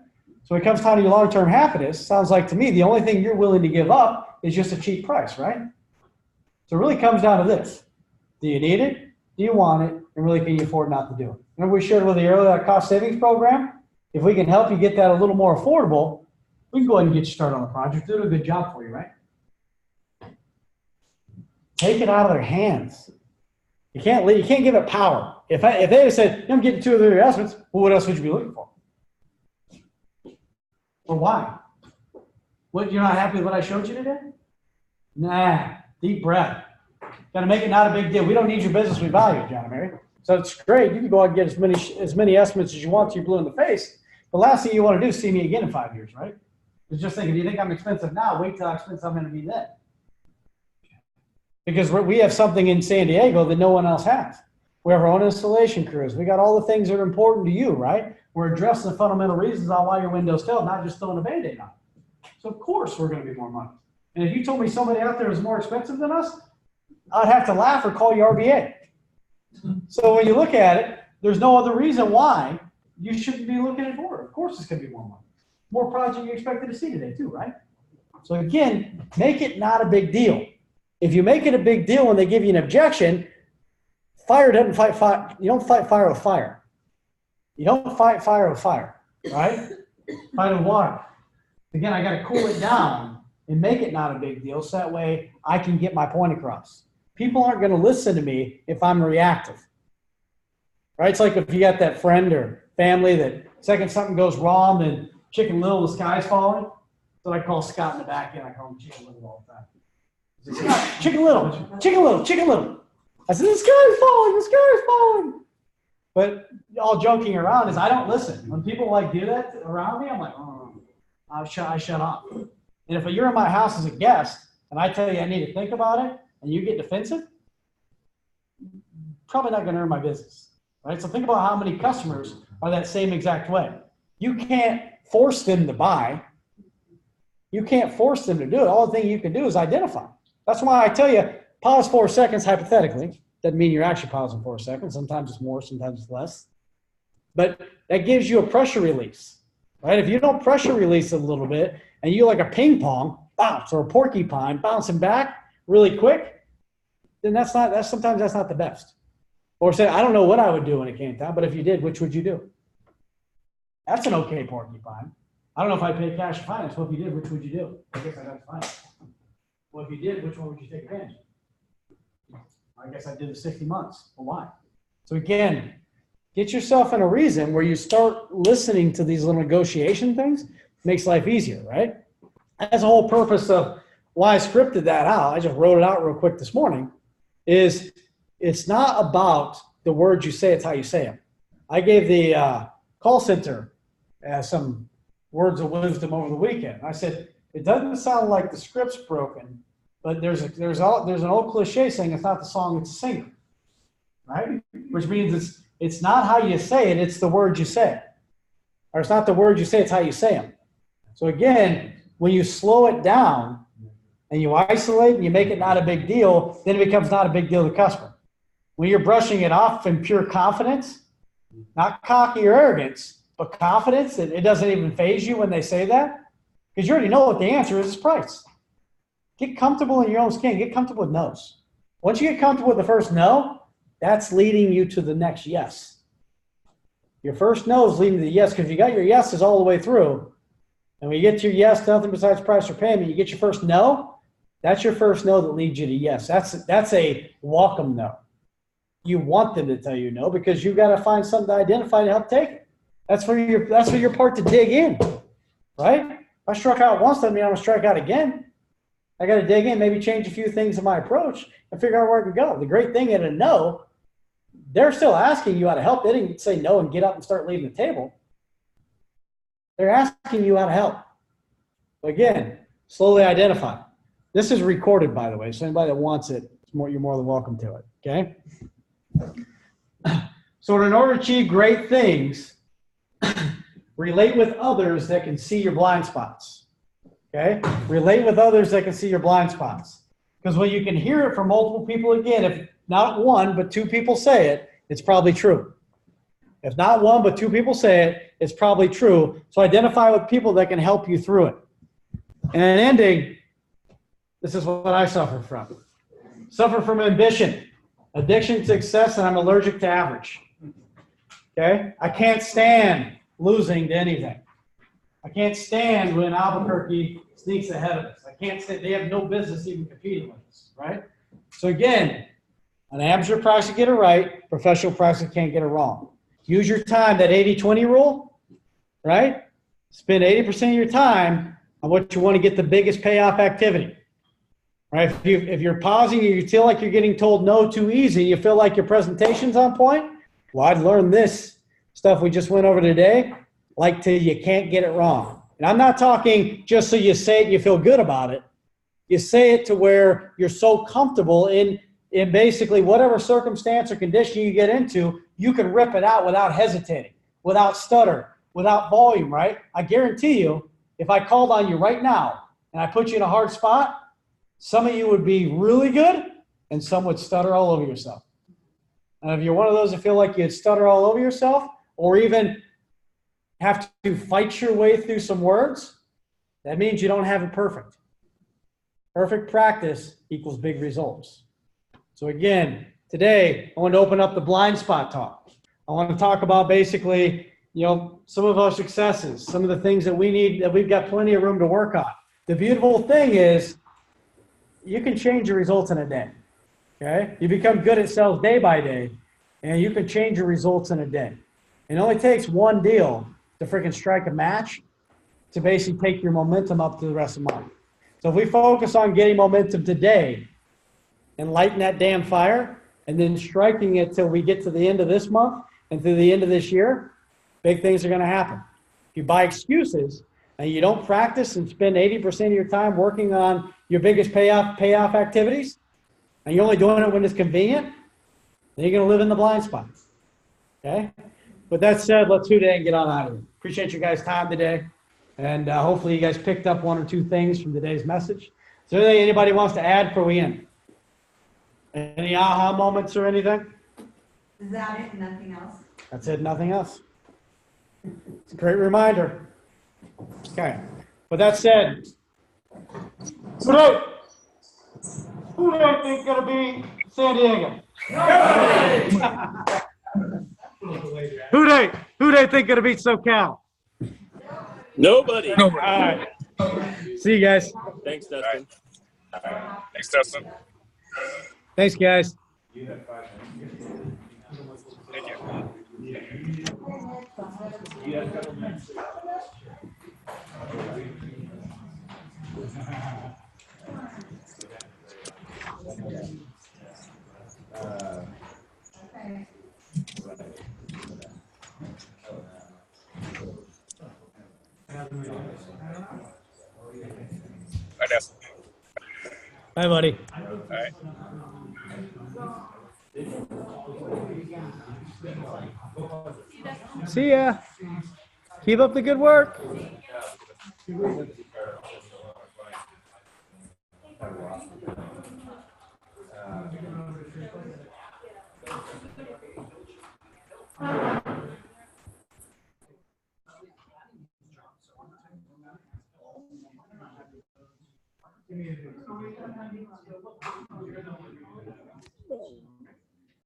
E: So when it comes time to your long-term happiness, sounds like to me the only thing you're willing to give up is just a cheap price, right? So it really comes down to this. Do you need it? Do you want it? And really, can you afford not to do it? Remember we shared with you earlier that cost savings program? If we can help you get that a little more affordable, we can go ahead and get you started on the project. Do a good job for you, right? Take it out of their hands. You can't give it power. If they had said, I'm getting 2 or 3 estimates, well, what else would you be looking for? Or why? What, you're not happy with what I showed you today? Nah, deep breath. Got to make it not a big deal. We don't need your business. We value it, John and Mary. So it's great. You can go out and get as many estimates as you want till you're blue in the face. The last thing you want to do is see me again in 5 years, right? It's just thinking, do you think I'm expensive now? Wait till how expensive I'm going to be then. Because we have something in San Diego that no one else has. We have our own installation crews. We got all the things that are important to you, right? We're addressing the fundamental reasons on why your window's failed, not just throwing a Band-Aid on it. So of course we're going to be more money. And if you told me somebody out there is more expensive than us, I'd have to laugh or call you RBA. So when you look at it, there's no other reason why you shouldn't be looking at more. Of course it's going to be more money. More project you expected to see today too, right? So again, make it not a big deal. If you make it a big deal when they give you an objection, fire doesn't fight fire. You don't fight fire with fire. You don't fight fire with fire, right? Fight with water. Again, I got to cool it down and make it not a big deal so that way I can get my point across. People aren't going to listen to me if I'm reactive, right? It's like if you got that friend or family that second something goes wrong, then Chicken Little, the sky's falling. So I call Scott in the back end. I call him Chicken Little all the time. Scott, Chicken Little, Chicken Little, Chicken Little. I said, the sky's falling, the sky's falling. But all joking around is I don't listen. When people like do that around me, I'm like, oh, I shut off. And if you're in my house as a guest and I tell you I need to think about it and you get defensive, probably not going to earn my business, right? So think about how many customers are that same exact way. You can't force them to buy. You can't force them to do it. All the thing you can do is identify. That's why I tell you, pause 4 seconds hypothetically. Doesn't mean you're actually pausing 4 seconds. Sometimes it's more, sometimes it's less. But that gives you a pressure release, right? If you don't pressure release it a little bit and you like a ping pong bounce or a porcupine bouncing back really quick, then sometimes that's not the best. Or say, I don't know what I would do when it came down, but if you did, which would you do? That's an okay porcupine. I don't know if I'd pay cash or finance. Well, if you did, which would you do? I guess I'd have to finance. Well, if you did, which one would you take advantage of? I guess I did the 60 months. Well, why? So again, get yourself in a reason where you start listening to these little negotiation things. Makes life easier, right? That's the whole purpose of why I scripted that out. I just wrote it out real quick this morning. Is it's not about the words you say, it's how you say them. I gave the call center some words of wisdom over the weekend. I said, it doesn't sound like the script's broken, but there's an old cliche saying it's not the song, it's the singer, right? Which means it's not how you say it, it's the words you say. Or it's not the words you say, it's how you say them. So again, when you slow it down and you isolate and you make it not a big deal, then it becomes not a big deal to the customer. When you're brushing it off in pure confidence, not cocky or arrogance, but confidence, it doesn't even faze you when they say that, Because you already know what the answer is price. Get comfortable in your own skin. Get comfortable with no's. Once you get comfortable with the first no, that's leading you to the next yes. Your first no is leading to the yes, because you got your yeses all the way through. And when you get to your yes, nothing besides price or payment, you get your first no, that's your first no that leads you to yes. That's a welcome no. You want them to tell you no because you got to find something to identify to help take it. That's for your part to dig in, right? If I struck out once, doesn't mean I'm going to strike out again. I got to dig in, maybe change a few things in my approach and figure out where I can go. The great thing in a no, they're still asking you how to help. They didn't say no and get up and start leaving the table. They're asking you how to help. But again, slowly identify. This is recorded, by the way, so anybody that wants it, you're more than welcome to it, okay? So in order to achieve great things, relate with others that can see your blind spots, okay? Relate with others that can see your blind spots. Because when you can hear it from multiple people, again, if not one, but two people say it, it's probably true. If not one, but two people say it, it's probably true. So identify with people that can help you through it. And in ending, this is what I suffer from. Suffer from ambition, addiction to success, and I'm allergic to average. Okay? I can't stand losing to anything. I can't stand when Albuquerque sneaks ahead of us. I can't stand, they have no business even competing with us, right? So again, an amateur practice get it right, professional practice can't get it wrong. Use your time, that 80-20 rule, right? Spend 80% of your time on what you want to get the biggest payoff activity, right? If you're pausing, you feel like you're getting told no too easy, you feel like your presentation's on point, well, I'd learned this stuff we just went over today, like till you can't get it wrong. And I'm not talking just so you say it and you feel good about it. You say it to where you're so comfortable in basically whatever circumstance or condition you get into, you can rip it out without hesitating, without stutter, without volume, right? I guarantee you, if I called on you right now and I put you in a hard spot, some of you would be really good and some would stutter all over yourself. And if you're one of those that feel like you'd stutter all over yourself or even have to fight your way through some words, that means you don't have it perfect. Perfect practice equals big results. So again, today I want to open up the blind spot talk. I want to talk about basically, some of our successes, some of the things that we need, that we've got plenty of room to work on. The beautiful thing is you can change your results in a day, okay? You become good at sales day by day, and you can change your results in a day. It only takes one deal to freaking strike a match to basically take your momentum up to the rest of the month. So if we focus on getting momentum today and lighting that damn fire and then striking it till we get to the end of this month and through the end of this year, big things are going to happen. If you buy excuses and you don't practice and spend 80% of your time working on your biggest payoff activities, and you're only doing it when it's convenient, then you're going to live in the blind spot. Okay? With that said, let's do that and get on out of here. Appreciate you guys' time today. And hopefully you guys picked up one or two things from today's message. Is there anything anybody wants to add before we end? Any aha moments or anything?
C: Is that it? Nothing else?
E: That's it, nothing else. It's a great reminder. Okay. With that said, who do I think going to be San Diego? Who they think going to beat SoCal?
K: Nobody.
E: All right. See you guys.
K: Thanks, Dustin.
L: Thanks, Dustin.
E: Thanks, guys.
L: Thank Bye, Dustin.
E: Bye, buddy.
L: All right.
E: See ya. Keep up the good work.
F: Give me a